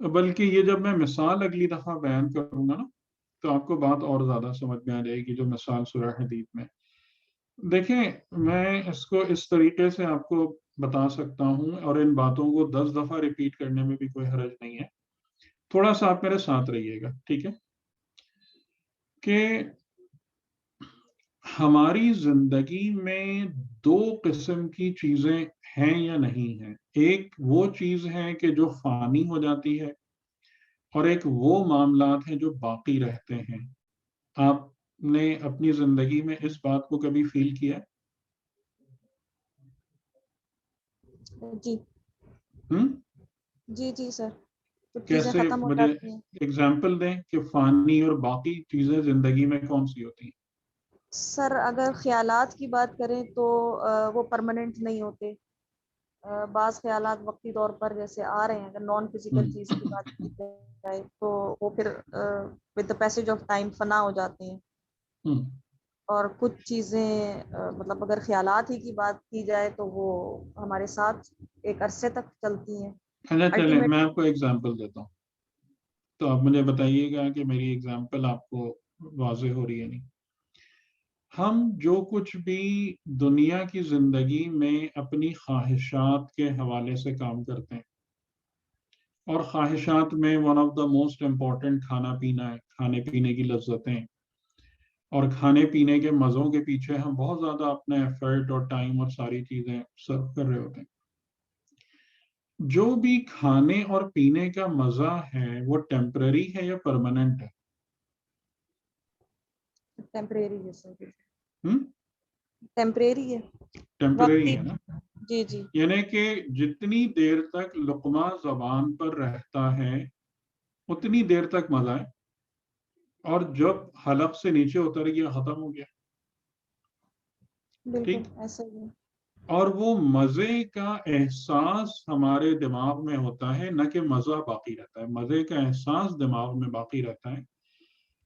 بلکہ یہ جب میں مثال اگلی دفعہ بیان کروں گا نا تو آپ کو بات اور زیادہ سمجھ میں آ جائے گی. جو مثال سورہ حدید میں دیکھیں، میں اس کو اس طریقے سے آپ کو بتا سکتا ہوں، اور ان باتوں کو 10 دفعہ ریپیٹ کرنے میں بھی کوئی حرج نہیں ہے. تھوڑا سا آپ میرے ساتھ رہیے گا، ٹھیک ہے؟ کہ ہماری زندگی میں دو قسم کی چیزیں ہیں یا نہیں ہیں. ایک وہ چیز ہے کہ جو فانی ہو جاتی ہے، اور ایک وہ معاملات ہیں جو باقی رہتے ہیں. آپ نے اپنی زندگی میں اس بات کو کبھی فیل کیا؟ جی ہم؟ جی جی سر. تو چیزیں کیسے؟ ختم ہو مجھے جاتی ہیں. اگزامپل دیں کہ فانی اور باقی چیزیں زندگی میں کون سی ہوتی ہیں؟ سر اگر خیالات کی بات کریں تو وہ پرماننٹ نہیں ہوتے. بعض خیالات وقتی طور پر جیسے آ رہے ہیں، اگر نان فزیکل چیز کی بات کی جائے تو وہ پھر with the passage of time فنا ہو جاتے ہیں. اور کچھ چیزیں مطلب اگر خیالات ہی کی بات کی جائے تو وہ ہمارے ساتھ ایک عرصے تک چلتی ہیں. اچھا چلیں، الٹیمیٹ میں آپ کو ایگزامپل دیتا ہوں تو آپ مجھے بتائیے گا کہ میری ایگزامپل آپ کو واضح ہو رہی ہے نہیں. ہم جو کچھ بھی دنیا کی زندگی میں اپنی خواہشات کے حوالے سے کام کرتے ہیں، اور خواہشات میں one of the most important کھانا پینا ہے، کھانے پینے کی لذتیں، اور کھانے پینے کے مزوں کے پیچھے ہم بہت زیادہ اپنا ایفرٹ اور ٹائم اور ساری چیزیں سرو کر رہے ہوتے ہیں. جو بھی کھانے اور پینے کا مزہ ہے وہ ٹیمپرری ہے یا پرماننٹ ہے؟ ٹیمپریری ہے سر. ہم؟ ٹیمپریری ہے، ٹیمپرری وقتی. ہے نا. جی جی. یعنی کہ جتنی دیر تک لقمہ زبان پر رہتا ہے اتنی دیر تک مزہ ہے، اور جب حلق سے نیچے اتر گیا ختم ہو گیا. بالکل ٹھیک. ایسا ہی ہے. اور وہ مزے کا احساس ہمارے دماغ میں ہوتا ہے، نہ کہ مزہ باقی رہتا ہے. مزے کا احساس دماغ میں باقی رہتا ہے،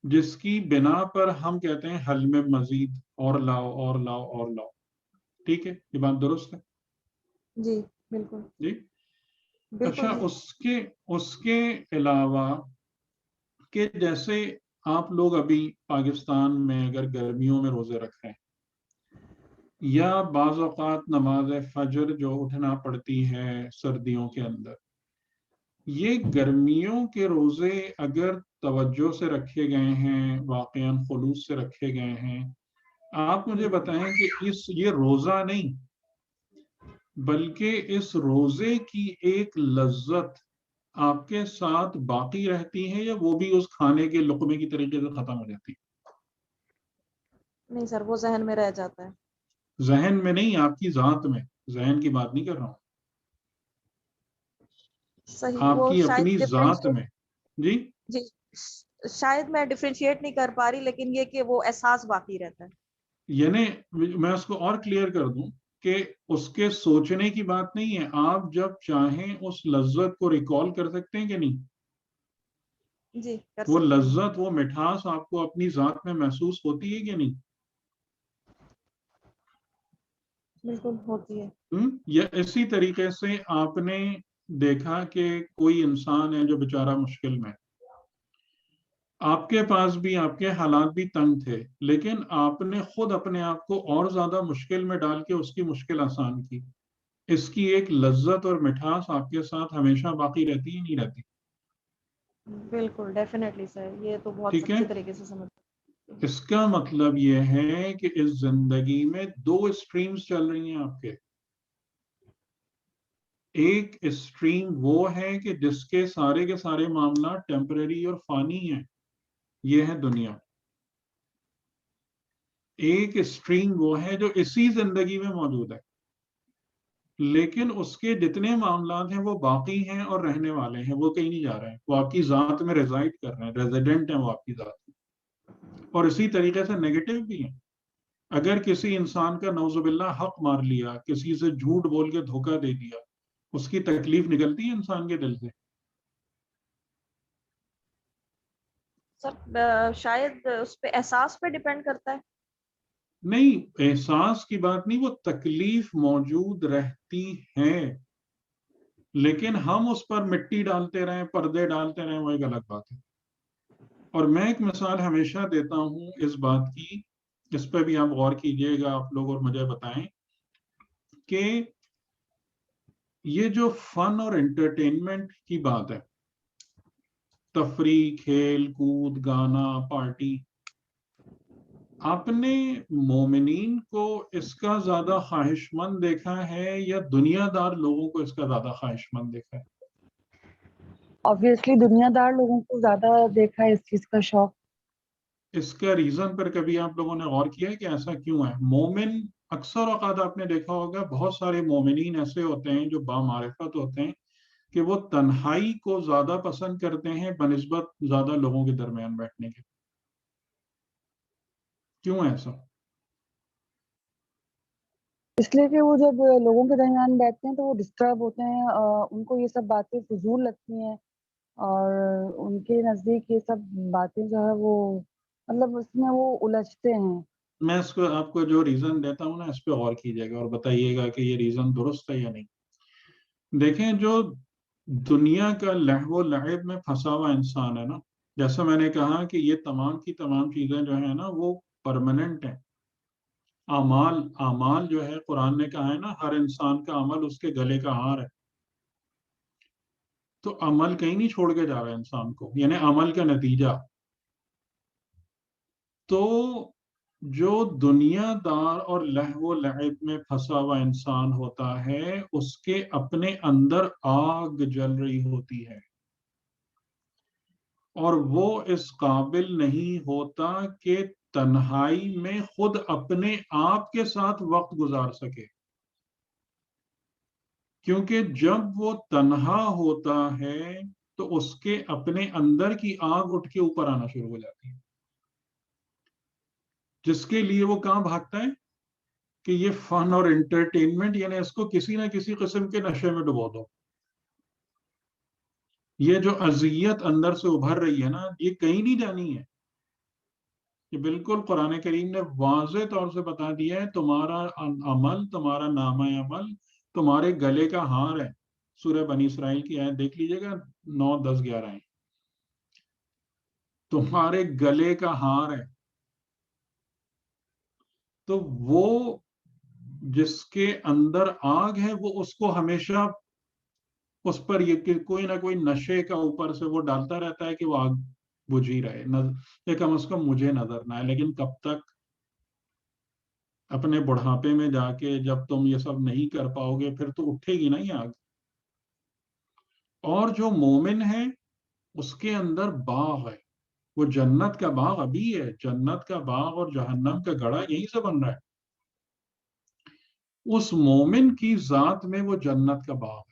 جس کی بنا پر ہم کہتے ہیں حل میں مزید، اور لاؤ اور لاؤ اور لاؤ. ٹھیک ہے، یہ بات درست ہے؟ جی بالکل. جی. بالکل اچھا، جی. اس کے علاوہ کہ جیسے آپ لوگ ابھی پاکستان میں اگر گرمیوں میں روزے رکھیں، یا بعض اوقات نماز فجر جو اٹھنا پڑتی ہے سردیوں کے اندر، یہ گرمیوں کے روزے اگر توجہ سے رکھے گئے ہیں، واقعاً خلوص سے رکھے گئے ہیں، آپ مجھے بتائیں کہ یہ روزہ نہیں بلکہ اس روزے کی ایک لذت آپ کے ساتھ باقی رہتی ہے، یا وہ بھی اس کھانے کے لقمے کی طریقے سے ختم ہو جاتی ہے؟ نہیں سر، وہ ذہن میں رہ جاتا ہے. ذہن میں نہیں، آپ کی ذات میں. ذہن کی بات نہیں کر رہا ہوں، صحیح. آپ وہ کی شاید اپنی ذات ڈفرینشیٹ. میں. جی. جی شاید میں ڈفرینشیٹ نہیں کر پا رہی، لیکن یہ کہ وہ احساس باقی رہتا ہے. یعنی میں اس کو اور کلیئر کر دوں کہ اس کے سوچنے کی بات نہیں ہے. آپ جب چاہیں اس لذت کو ریکال کر سکتے ہیں کہ نہیں؟ جی کر وہ سکتے ہیں. لذت، وہ مٹھاس آپ کو اپنی ذات میں محسوس ہوتی ہے کہ نہیں؟ بالکل ہوتی ہے. یا اسی طریقے سے آپ نے دیکھا کہ کوئی انسان ہے جو بیچارہ مشکل میں، آپ کے پاس بھی آپ کے حالات بھی تنگ تھے، لیکن آپ نے خود اپنے آپ کو اور زیادہ مشکل میں ڈال کے اس کی مشکل آسان کی. اس کی ایک لذت اور مٹھاس آپ کے ساتھ ہمیشہ باقی رہتی ہی نہیں رہتی. بالکل ڈیفینیٹلی سر، یہ تو بہت ٹھیک ہے. اچھے طریقے سے سمجھ. اس کا مطلب یہ ہے کہ اس زندگی میں دو اسٹریمز چل رہی ہیں آپ کے. ایک اسٹریم وہ ہے کہ جس کے سارے معاملات ٹیمپرری اور فانی ہیں، یہ ہے دنیا. ایک اسٹریم وہ ہے جو اسی زندگی میں موجود ہے، لیکن اس کے جتنے معاملات ہیں وہ باقی ہیں اور رہنے والے ہیں، وہ کہیں نہیں جا رہے ہیں، وہ آپ کی ذات میں ریزائڈ کر رہے ہیں، ریزیڈنٹ ہیں وہ آپ کی ذات میں. اور اسی طریقے سے نیگیٹو بھی ہیں. اگر کسی انسان کا نعوذ باللہ حق مار لیا، کسی سے جھوٹ بول کے دھوکہ دے دیا، اس کی تکلیف نکلتی ہے انسان کے دل سے. سر شاید اس پہ احساس پہ ڈیپینڈ کرتا ہے. نہیں، احساس کی بات نہیں، وہ تکلیف موجود رہتی ہے، لیکن ہم اس پر مٹی ڈالتے رہیں، پردے ڈالتے رہیں، وہ ایک الگ بات ہے. اور میں ایک مثال ہمیشہ دیتا ہوں اس بات کی، اس پہ بھی آپ غور کیجئے گا آپ لوگ اور مجھے بتائیں کہ یہ جو فن اور انٹرٹینمنٹ کی بات ہے، تفریح، کھیل کود، گانا، پارٹی، آپ نے مومنین کو اس کا زیادہ خواہش مند دیکھا ہے یا دنیا دار لوگوں کو اس کا زیادہ خواہش مند دیکھا ہے؟ obviously دنیا دار لوگوں کو زیادہ دیکھا ہے اس چیز کا شوق. اس کا ریزن پر کبھی آپ لوگوں نے غور کیا ہے کہ ایسا کیوں ہے؟ مومن اکثر اوقات آپ نے دیکھا ہوگا بہت سارے مومنین ایسے ہوتے ہیں جو بامعرفت ہوتے ہیں کہ وہ تنہائی کو زیادہ پسند کرتے ہیں بنسبت زیادہ لوگوں کے درمیان بیٹھنے کے. کیوں ایسا؟ اس لیے کہ وہ جب لوگوں کے درمیان بیٹھتے ہیں تو وہ ڈسٹرب ہوتے ہیں، ان کو یہ سب باتیں فضول لگتی ہیں، اور ان کے نزدیک یہ سب باتیں جو ہے وہ مطلب اس میں وہ الجھتے ہیں. میں اس کو آپ کو جو ریزن دیتا ہوں نا، اس پہ غور کیجیے گا اور بتائیے گا کہ یہ ریزن درست ہے یا نہیں. دیکھیں، جو دنیا کا لہو و لعب میں پھنسا ہوا انسان ہے نا، جیسا میں نے کہا کہ یہ تمام کی تمام چیزیں جو ہیں نا وہ پرماننٹ ہیں. اعمال جو ہے، قرآن نے کہا ہے نا ہر انسان کا عمل اس کے گلے کا ہار ہے. تو عمل کہیں نہیں چھوڑ کے جا رہا ہے انسان کو، یعنی عمل کا نتیجہ. تو جو دنیا دار اور لہو و لعب میں پھنسا ہوا انسان ہوتا ہے، اس کے اپنے اندر آگ جل رہی ہوتی ہے، اور وہ اس قابل نہیں ہوتا کہ تنہائی میں خود اپنے آپ کے ساتھ وقت گزار سکے. کیونکہ جب وہ تنہا ہوتا ہے تو اس کے اپنے اندر کی آگ اٹھ کے اوپر آنا شروع ہو جاتی ہے، جس کے لیے وہ کہاں بھاگتا ہے کہ یہ فن اور انٹرٹینمنٹ، یعنی اس کو کسی نہ کسی قسم کے نشے میں ڈبو دو. یہ جو اذیت اندر سے ابھر رہی ہے نا، یہ کہیں نہیں جانی ہے. یہ بالکل قرآن کریم نے واضح طور سے بتا دیا ہے، تمہارا عمل، تمہارا نامہ عمل تمہارے گلے کا ہار ہے. سورہ بنی اسرائیل کی آیت دیکھ لیجئے گا، 9، 10، 11 ہیں. تمہارے گلے کا ہار ہے. تو وہ جس کے اندر آگ ہے، وہ اس کو ہمیشہ اس پر یہ کہ کوئی نہ کوئی نشے کا اوپر سے وہ ڈالتا رہتا ہے کہ وہ آگ بجھ ہی رہے. یہ کم از کم مجھے نظر نہ ہے. لیکن کب تک؟ اپنے بڑھاپے میں جا کے جب تم یہ سب نہیں کر پاؤ گے، پھر تو اٹھے گی نا یہ آگ. اور جو مومن ہے اس کے اندر باغ ہے، وہ جنت کا باغ ابھی ہے. جنت کا باغ اور جہنم کا گڑھا یہیں سے بن رہا ہے. اس مومن کی ذات میں وہ جنت کا باغ ہے.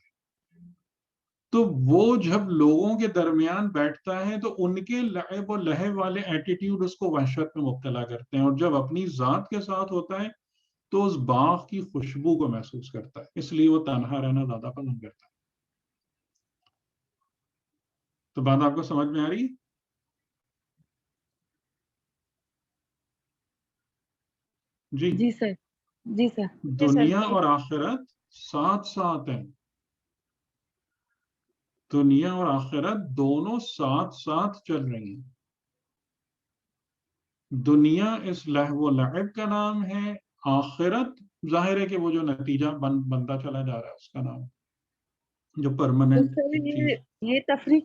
تو وہ جب لوگوں کے درمیان بیٹھتا ہے تو ان کے لعب و لہو والے ایٹیٹیوڈ اس کو وحشت میں مبتلا کرتے ہیں، اور جب اپنی ذات کے ساتھ ہوتا ہے تو اس باغ کی خوشبو کو محسوس کرتا ہے. اس لیے وہ تنہا رہنا زیادہ پسند کرتا ہے. تو بات آپ کو سمجھ میں آ رہی ہے؟ جی جی سر. جی سر. دنیا اور آخرت ساتھ ساتھ ہیں. دنیا اور آخرت دونوں ساتھ ساتھ چل رہی ہیں. دنیا اس لہو و لعب کا نام ہے، آخرت ظاہر ہے کہ وہ جو نتیجہ بنتا چلا جا رہا ہے اس کا نام، جو تو پرماننٹ سر ایک چیز. یہ تفریق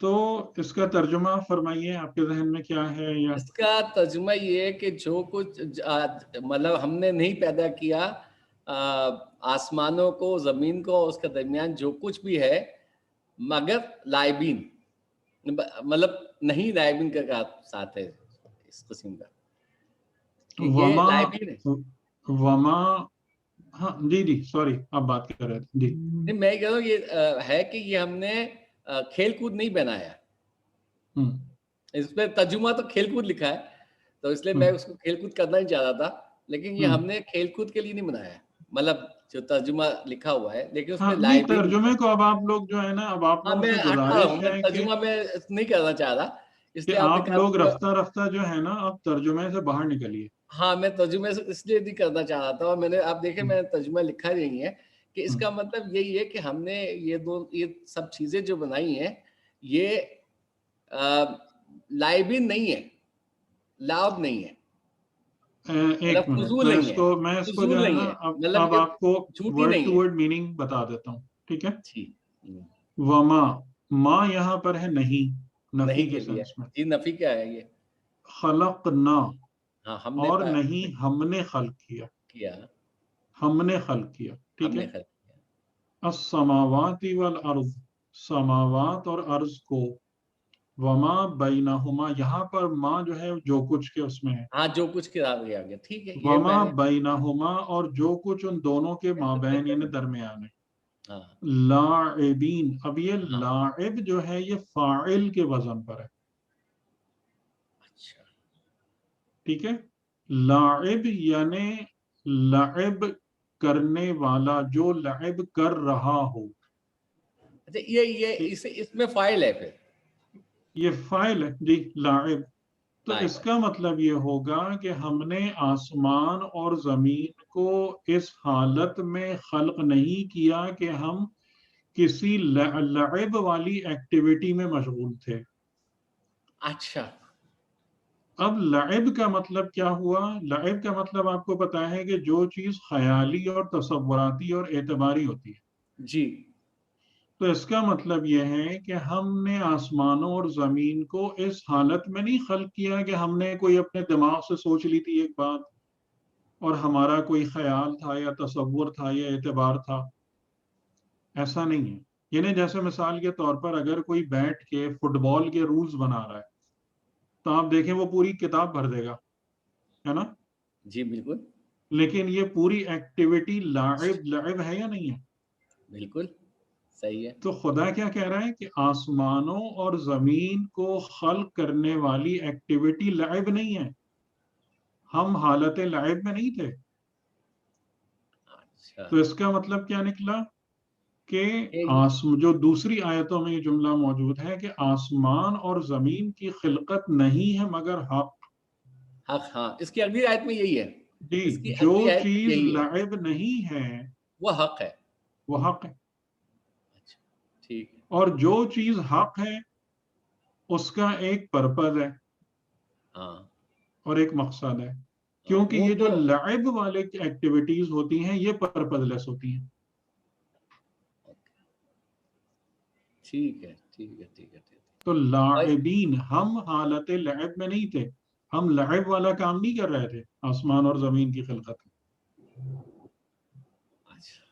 تو اس کا ترجمہ فرمائیے، آپ کے ذہن میں کیا ہے؟ یا اس کا ترجمہ یہ ہے کہ جو کچھ مطلب ہم نے نہیں پیدا کیا آسمانوں کو، زمین کو، اس کے درمیان جو کچھ بھی ہے، مگر لائبین، مطلب نہیں لائبین کا ساتھ ہے اس قسم کا کہ یہ وما لائبین ہے. وما ہاں جی سوری، آپ بات کر رہے تھے جی. نہیں، میں کہہ رہا ہوں یہ ہے کہ یہ ہم نے کھیل کود نہیں بنایا. اس پہ ترجمہ تو کھیل کود لکھا ہے، تو اس لیے میں اس کو کھیل کود کرنا نہیں چاہ رہا تھا، لیکن یہ ہم نے کھیل کود کے لیے نہیں بنایا، مطلب جو ترجمہ لکھا ہوا ہے، لیکن اس میں نہیں، لائبرری. ترجمے کو اب آپ لوگ جو ہے نا، اب آپ ہاں، لوگوں میں سے ہٹا رہا ہوں، گزارش میں ہے ترجمہ میں نہیں کرنا چاہ رہا، اس کہ لیے آپ نے آپ کہا لوگ رفتہ رفتہ جو ہے نا اب ترجمے سے باہر نکلیے. ہاں، میں ترجمے سے اس لیے نہیں کرنا چاہ رہا تھا، اور میں نے آپ دیکھیں میں نے ترجمہ لکھا نہیں ہے کہ اس کا مطلب یہی ہے کہ ہم نے یہ سب چیزیں جو بنائی ہیں یہ لائبین نہیں ہے، لعب نہیں ہے، ایک منٹ، فضول نہیں ہے، میں اس کو جو فضول ہے نہیں نا ہے، مطلب اب یہ آپ کو جھوٹی ورڈ نہیں ٹو ہے. ورڈ میننگ بتا دیتا ہوں، ٹھیک ہے. جی، وما، ما یہاں پر ہے نہیں، نفی نہیں کے کے لیے. سینس میں. جی، نفی کیا ہے یہ؟ خلقنا، ہاں، ہم نے اور نہیں ہم نے خلق کیا، کیا، ہم نے خلق کیا، ہم ٹھیک ہے. نے خلق کیا. السماوات والارض، سماوات اور ارض کو، وما بینہما، یہاں پر ما جو ہے جو کچھ کے اس میں ہے، ہاں، جو کچھ کرا گیا گیا، ٹھیک ہے، یہ وما میں نے. بینہما، اور جو کچھ ان دونوں کے مابین یعنی درمیان ہے. ہاں، لاعبین، اب یہ ہاں، لاعب جو ہے یہ فاعل کے وزن پر ہے، اچھا، ٹھیک ہے. لاعب یعنی لعب کرنے والا، جو لعب کر رہا ہو. اچھا، یہ اس میں فائل ہے پھر. یہ فاعل ہے جی، لاعب. تو لائب اس ہے. کا مطلب یہ ہوگا کہ ہم نے آسمان اور زمین کو اس حالت میں خلق نہیں کیا کہ ہم کسی لعب والی ایکٹیویٹی میں مشغول تھے. اچھا، اب لعب کا مطلب کیا ہوا؟ لعب کا مطلب آپ کو پتا ہے کہ جو چیز خیالی اور تصوراتی اور اعتباری ہوتی ہے. جی، تو اس کا مطلب یہ ہے کہ ہم نے آسمانوں اور زمین کو اس حالت میں نہیں خلق کیا کہ ہم نے کوئی اپنے دماغ سے سوچ لی تھی ایک بات اور ہمارا کوئی خیال تھا یا تصور تھا یا اعتبار تھا. ایسا نہیں ہے. یعنی جیسے مثال کے طور پر اگر کوئی بیٹھ کے فٹ بال کے رولز بنا رہا ہے تو آپ دیکھیں وہ پوری کتاب بھر دے گا، ہے نا. جی، بالکل، لیکن یہ پوری ایکٹیویٹی لعب ہے یا نہیں ہے؟ بالکل صحیح ہے. تو خدا کیا کہہ رہا ہے کہ آسمانوں اور زمین کو خلق کرنے والی ایکٹیویٹی لعب نہیں ہے، ہم حالت لعب میں نہیں تھے. اچھا، تو اس کا مطلب کیا نکلا کہ یہ جو دوسری آیتوں میں یہ جملہ موجود ہے کہ آسمان اور زمین کی خلقت نہیں ہے مگر حق. حق، ہاں، اس کی اگلی آیت میں یہی ہے. جی، اس کی جو اگلی آیت میں چیز یہی ہے، لعب نہیں ہے وہ حق ہے. وہ حق ہے، اچھا، ٹھیک ہے. اور جو چیز حق ہے اس کا ایک پرپز ہے ہاں، اور ایک مقصد ہے، ہاں، کیونکہ وہ یہ جو تو لعب والے ایکٹیویٹیز ہوتی ہیں یہ پرپز لیس ہوتی ہیں. ٹھیک ہے، ٹھیک ہے، ٹھیک ہے، ٹھیک ہے. تو لاعبین، ہم حالت لعب میں نہیں تھے، ہم لعب والا کام نہیں کر رہے تھے آسمان اور زمین کی خلقت میں. اچھا،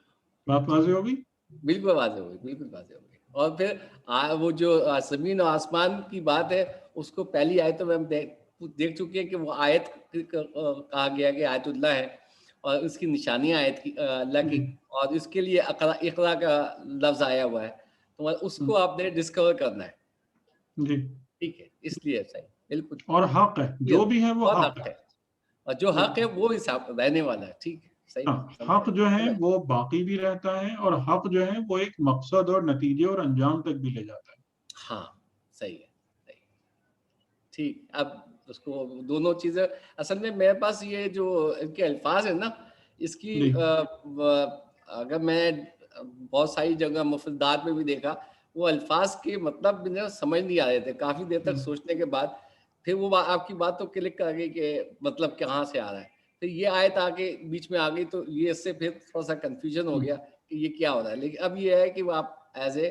بات واضح ہوگی؟ بالکل واضح ہوگی، بالکل واضح ہوگی. اور پھر وہ جو زمین اور آسمان کی بات ہے اس کو پہلی آیتوں میں ہم دیکھ چکے ہیں کہ وہ آیت کہا گیا کہ آیت اللہ ہے، اور اس کی نشانیاں آیت کی اللہ کی، اور اس کے لیے اقرا کا لفظ آیا ہوا ہے، تو اس کو آپ نے ڈسکور کرنا ہے. جی، ٹھیک ہے، اس لیے صحیح، بالکل اور حق ہے، جو بھی ہے وہ بہت حق حق ہے. ہے، اور جو حق ہے وہ حساب رہنے والا ہے. ٹھیک ہے، صحیح، حق جو ہے سمجھ. وہ باقی بھی رہتا ہے، اور حق جو ہے وہ ایک مقصد اور نتیجے اور انجام تک بھی لے جاتا ہے. ہاں، صحیح ہے، صحیح، ٹھیک. اب اس کو دونوں چیزیں اصل میں میرے پاس یہ جو ان کے الفاظ ہیں نا، اس کی جی، اگر میں بہت ساری جگہ مفردات میں بھی دیکھا، وہ الفاظ کے مطلب مجھے سمجھ نہیں آ رہے تھے کافی دیر تک سوچنے کے بعد. پھر وہ آپ کی بات تو کلک کر گئی کہ مطلب کہاں سے آ رہا ہے. پھر یہ آیت آگے بیچ میں آ گئی تو یہ اس سے پھر تھوڑا سا کنفیوژن ہو گیا کہ یہ کیا ہو رہا ہے. لیکن اب یہ ہے کہ وہ آپ ایز اے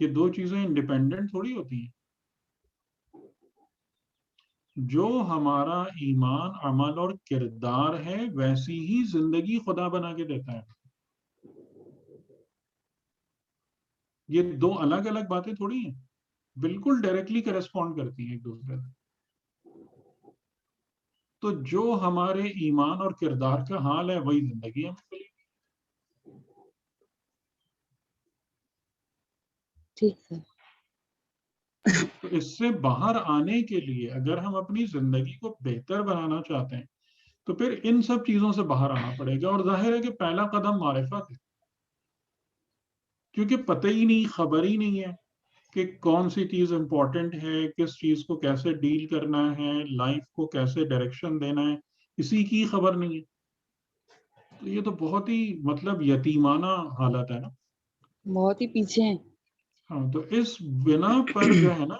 یہ دو چیزیں انڈیپینڈنٹ تھوڑی ہوتی ہیں. جو ہمارا ایمان عمل اور کردار ہے ویسی ہی زندگی خدا بنا کے دیتا ہے. یہ دو الگ الگ باتیں تھوڑی ہیں, بالکل ڈائریکٹلی کرسپونڈ کرتی ہیں ایک دوسرے سے. تو جو ہمارے ایمان اور کردار کا حال ہے وہی زندگی ہمیں ملے گی. ٹھیک سر. تو اس سے باہر آنے کے لیے اگر ہم اپنی زندگی کو بہتر بنانا چاہتے ہیں تو پھر ان سب چیزوں سے باہر آنا پڑے گا. اور ظاہر ہے کہ پہلا قدم معرفت ہے, کیونکہ پتہ ہی نہیں, خبر ہی نہیں ہے کہ کون سی چیز امپورٹنٹ ہے, کس چیز کو کیسے ڈیل کرنا ہے, لائف کو کیسے ڈائریکشن دینا ہے, اسی کی خبر نہیں ہے. تو یہ تو بہت ہی مطلب یتیمانہ حالت ہے نا. بہت ہی پیچھے ہیں. ہاں, تو اس بنا پر جو ہے نا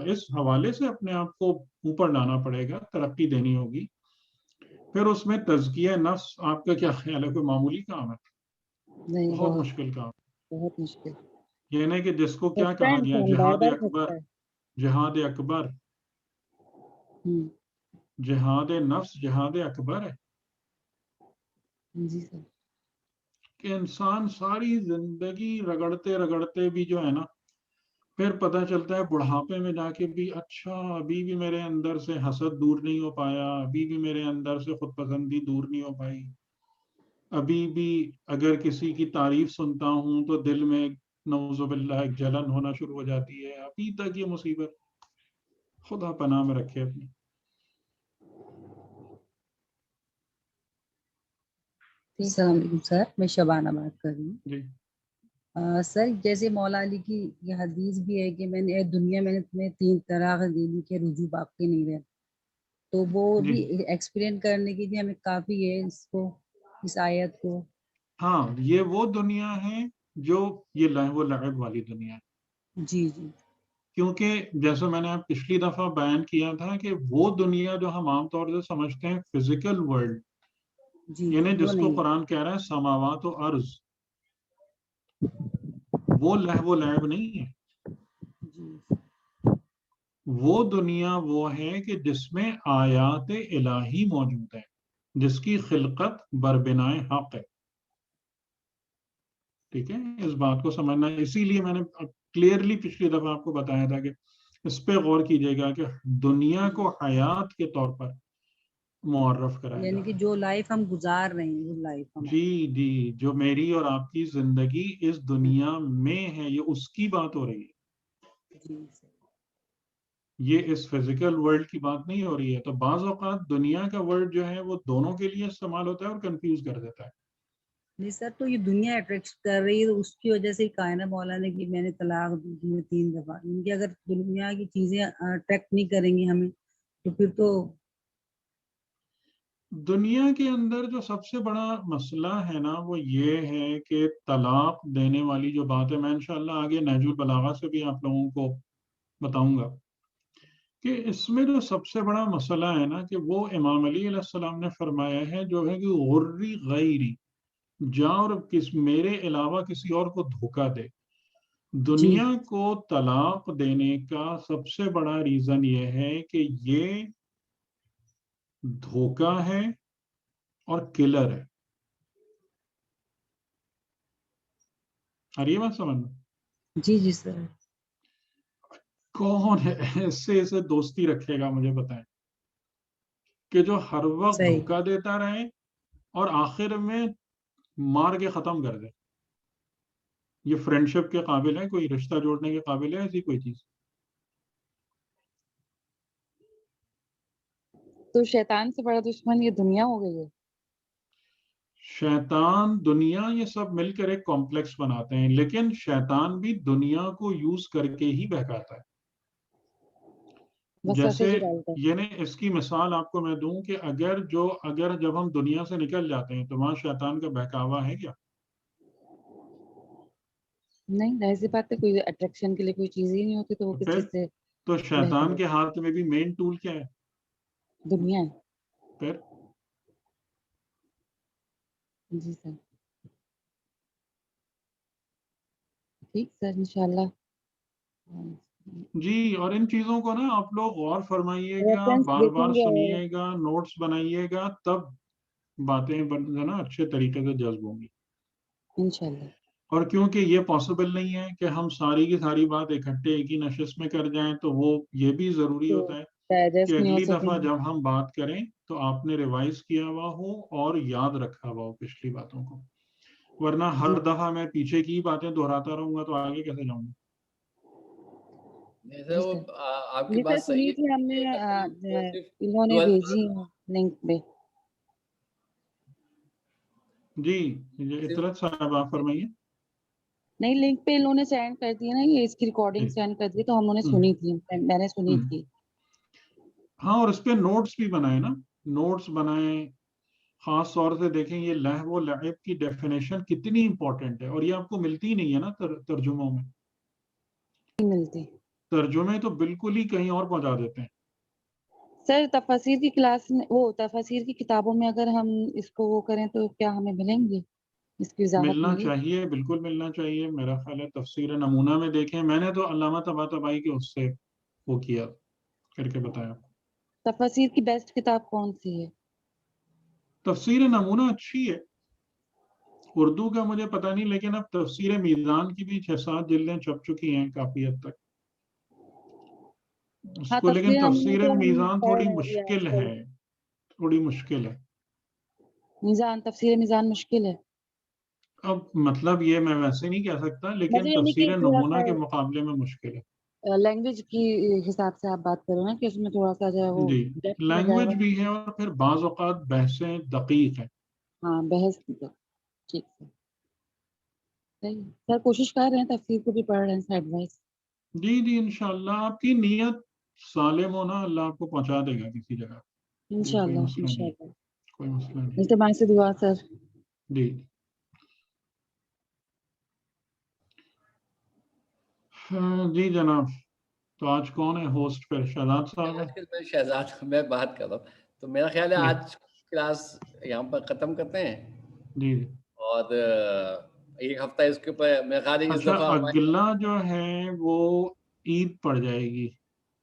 اس حوالے سے اپنے آپ کو اوپر لانا پڑے گا, ترقی دینی ہوگی. پھر اس میں تزکیہ نفس آپ کا کیا خیال ہے, کوئی معمولی کام ہے؟ نہیں, بہت مشکل کام. بہت مشکل. یہ نہیں کہ جس کو کیا پھنستا کہا ہے گیا, انسان, بار جہاد بار اکبر, پھنستا ہے. جہاد اکبر, جہاد نفس جہاد اکبر ہے. جی سر. کہ انسان ساری زندگی رگڑتے رگڑتے بھی جو ہے نا, پھر پتہ چلتا ہے بڑھاپے میں جا کے بھی اچھا ابھی بھی میرے اندر سے حسد دور نہیں ہو پایا, ابھی بھی میرے اندر سے خود پسندی دور نہیں ہو پائی, ابھی بھی اگر کسی کی تعریف سنتا ہوں تو دل میں نعوذ باللہ ایک جلن ہونا شروع ہو جاتی ہے. ابھی تک یہ مصیبت, خدا پناہ میں رکھے اپنی. السلام علیکم سر, میں شبانہ بات کر رہی ہوں. جی سر جیسے مولا علی کی یہ حدیث بھی ہے کہ میں نے دنیا میں نے تمہیں 3 طلاق دے دی کہ رجوع باقی نہیں رہے, تو وہ جی بھی ایکسپلین کرنے کے لیے ہمیں کافی ہے اس کو, اس آیت کو. ہاں, یہ وہ دنیا ہے جو یہ لہو و لعب والی دنیا ہے. جی جی. کیونکہ جیسے میں نے اب پچھلی دفعہ بیان کیا تھا کہ وہ دنیا جو ہم عام طور سے سمجھتے ہیں فزیکل ورلڈ, جی یعنی وہ جس کو نہیں. قرآن کہہ رہا ہے سماوات و ارض, وہ لہو و لعب نہیں ہے. جی. وہ دنیا وہ ہے کہ جس میں آیات الہی موجود ہیں, جس کی خلقت بربنائے حق ہے. ٹھیک ہے, اس بات کو سمجھنا ہے. اسی لیے میں نے کلیئرلی پچھلی دفعہ آپ کو بتایا تھا کہ اس پہ غور کیجیے گا کہ دنیا کو حیات کے طور پر معرف کرایا جا یعنی رہا کہ ہے. جو لائف ہم گزار رہے ہیں وہ لائف ہم. جی جی, جو میری اور آپ کی زندگی اس دنیا میں ہے, یہ اس کی بات ہو رہی ہے. جی سر. یہ اس فزیکل ورلڈ کی بات نہیں ہو رہی ہے. تو بعض اوقات دنیا کا ورڈ جو ہے وہ دونوں کے لیے استعمال ہوتا ہے اور کنفیوز کر دیتا ہے. نہیں سر, تو یہ دنیا اٹریکٹ کر رہی ہے تو اس کی وجہ سے ہی کہا ہے نا مولا نے کہ میں نے طلاق دی میں 3 دفعہ. ان کی اگر دنیا کی چیزیں اٹریکٹ نہیں کریں گی ہمیں تو پھر تو دنیا کے اندر جو سب سے بڑا مسئلہ ہے نا وہ یہ ہے کہ طلاق دینے والی جو بات ہے, میں انشاءاللہ آگے نہج البلاغہ سے بھی آپ لوگوں کو بتاؤں گا کہ اس میں جو سب سے بڑا مسئلہ ہے نا کہ وہ امام علی علیہ السلام نے فرمایا ہے جو ہے کہ غری غیری, جا اور میرے علاوہ کسی اور کو دھوکہ دے. جی دنیا کو طلاق دینے کا سب سے بڑا ریزن یہ ہے کہ یہ دھوکہ ہے اور کلر ہے. یہ بات سمجھنا, جی جی سر. کون ہے ایسے دوستی رکھے گا مجھے بتائیں کہ جو ہر وقت صحیح. دھوکہ دیتا رہے اور آخر میں مار کے ختم کر دے. یہ فرینڈشپ کے قابل ہے, کوئی رشتہ جوڑنے کے قابل ہے ایسی کوئی چیز؟ تو شیطان سے بڑا دشمن یہ دنیا ہو گئی ہے. شیطان دنیا یہ سب مل کر ایک کمپلیکس بناتے ہیں, لیکن شیطان بھی دنیا کو یوز کر کے ہی بہکاتا ہے. بس ایسے جیسے ہی ڈالتا ہے. یعنی اس کی مثال آپ کو میں دوں کہ اگر جب ہم دنیا سے نکل جاتے ہیں تو وہاں شیطان کا بہکاوا ہے کیا؟ نہیں, ظاہر سی بات ہے, کوئی اٹریکشن کے لیے کوئی چیز ہی نہیں ہوتی تو وہ کس پھر چیز سے تو شیطان بہکائے. کے ہاتھ میں بھی مین ٹول کیا ہے؟ دنیا ہے. پھر جی سر. ٹھیک سر, انشاءاللہ جی اور ان چیزوں کو نا آپ لوگ غور فرمائیے گا, ریفرنس بار بار دیکھیں گے. سنیے گا, نوٹس بنائیے گا, تب باتیں جو نا اچھے طریقے سے جذب ہوں گی. انشاءاللہ. اور کیونکہ یہ پاسبل نہیں ہے کہ ہم ساری کی ساری بات اکٹھے ایک ہی نشست میں کر جائیں, تو وہ یہ بھی ضروری تو ہوتا ہے ڈائجسٹ کہ نہیں ہو اگلی سکیں دفعہ گے. جب ہم بات کریں تو آپ نے ریوائز کیا ہوا ہو اور یاد رکھا ہوا ہو پچھلی باتوں کو, ورنہ ہر دفعہ میں پیچھے کی باتیں دہراتا رہوں گا تو آگے کیسے جاؤں گا. جیسے وہ آپ کی جی سر بات صحیح سنی ہے تھی ہم نے, کہ صرف انہوں نے 12 بھیجی لنک پہ. جی اطرت صاحب آپ فرمائیے. نہیں, لنک پہ انہوں نے سینڈ کر دی ہے نا, یہ اس کی ریکارڈنگ سینڈ کر دی, تو ہم نے سنی تھی, میں نے سنی تھی. ہاں اور اس پہ نوٹس بھی بنائے نا, نوٹس بنائیں. خاص طور سے دیکھیں یہ لہو و لعب کی ڈیفینیشن کتنی امپورٹنٹ ہے, اور یہ آپ کو ملتی ہی نہیں ہے نا ترجموں میں. نہیں ملتی. ترجمے تو بالکل ہی کہیں اور پہنچا دیتے ہیں. سر تفاسیر کی کلاس میں, وہ تفاسیر کی کتابوں میں اگر ہم اس کو وہ کریں تو کیا ہمیں ملیں گے, اس کی وضاحت ملنا ملے گی؟ چاہیے, بالکل ملنا چاہیے. میرا خیال ہے تفسیر نمونہ میں دیکھیں, میں نے تو علامہ طباطبائی کے اس سے وہ کیا کر کے بتایا. تفاسیر کی بیسٹ کتاب کون سی ہے؟ تفسیر نمونہ اچھی ہے. اردو کا مجھے پتہ نہیں, لیکن اب تفسیر میزان کی بھی 6-7 جلدیں چھپ چکی ہیں کافی حد تک اس ہاں کو, لیکن تفسیر تفسیر تو ہم میزان پڑھ تھوڑی رہے ہیں آج مشکل کل. ہے, تھوڑی مشکل ہے. میزان, تفسیر میزان مشکل ہے. اب مطلب یہ میں ویسے نہیں کہہ سکتا, لیکن مجھے یعنی کہ تفسیر تھوڑا نمونہ سا کے مقابلے میں مشکل ہے. لینگویج کی حساب سے آپ بات کرو نا, کہ اس میں تھوڑا سا جو ہے وہ جی ڈیپتھ میں جائے لینگویج گا. بھی ہے, اور پھر بعض اوقات بحثیں دقیق ہیں. ہاں بحث کی تو ٹھیک ہے. صحیح سر, کوشش کر رہے ہیں, تفسیر کو بھی پڑھ رہے ہیں سائڈ وائز. جی جی انشاءاللہ آپ کی نیت سالم ہونا, اللہ آپ کو پہنچا دے گا کسی جگہ. وہ کوئی انشاءاللہ مسئلہ نہیں, انشاءاللہ. کوئی مسئلہ نہیں. اجتماع سے دعا سر. جی جی جناب, تو آج کون ہے ہوسٹ پھر؟ شہزاد صاحب ہیں. آج کل میں شہزاد میں بات کر رہا ہوں, تو میرا خیال ہے جی آج کلاس یہاں پر ختم کرتے ہیں, جی. اور ایک ہفتہ اس کے اوپر میرا خیال ہے اس اچھا دفعہ اگلا جو ہے وہ عید پڑ جائے گی,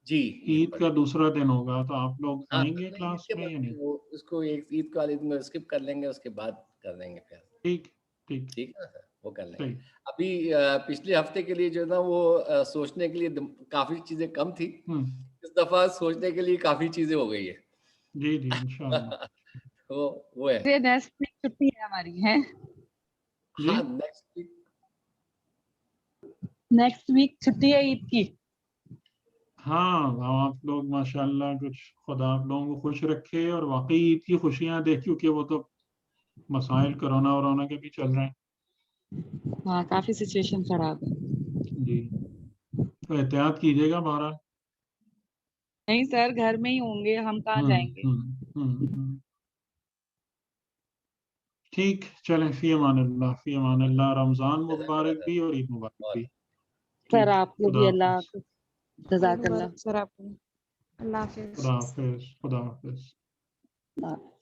جی عید کا دوسرا دن ہوگا, تو آپ لوگ ہاں آئیں گے نہیں, عید کلاس کے میں یا بعد نہیں؟ وہ اس کو ایک عید کا عید میں اسکپ کر لیں گے, اس کے بعد کر دیں گے پھر. ٹھیک ٹھیک ٹھیک ہے سر, وہ کر لیں گے. صحیح. ابھی پچھلے ہفتے کے لیے جو ہے نا وہ سوچنے کے لیے کافی چیزیں کم تھی, اس دفعہ سوچنے کے لیے کافی چیزیں ہو گئی ہے. جی جی انشاءاللہ. تو وہ ہے. نیکسٹ ویک چھٹی ہے ہماری ہے. جی ہاں نیکسٹ ویک نیکسٹ ویک چھٹی ہے عید کی. ہاں آپ لوگ ماشاءاللہ کچھ خدا آپ لوگوں کو خوش رکھے, اور واقعی عید کی خوشیاں دیکھ, کیونکہ وہ تو مسائل کرونا ورونا کے بھی چل رہے ہیں. ہاں کافی سچویشن خراب ہے. جی تو احتیاط کیجیے گا بہرحال. نہیں سر, گھر میں ہی ہوں گے, ہم کہاں جائیں گے. ٹھیک, چلیں فی امان اللہ, فی امان اللہ. رمضان جزاک اللہ مبارک بھی اور عید مبارک اور بھی. سر ٹھیک, آپ کو خدا بھی اللہ حافظ. حافظ. جزاک اللہ. سر آپ کو اللہ حافظ. خدا حافظ. خدا حافظ. اللہ حافظ.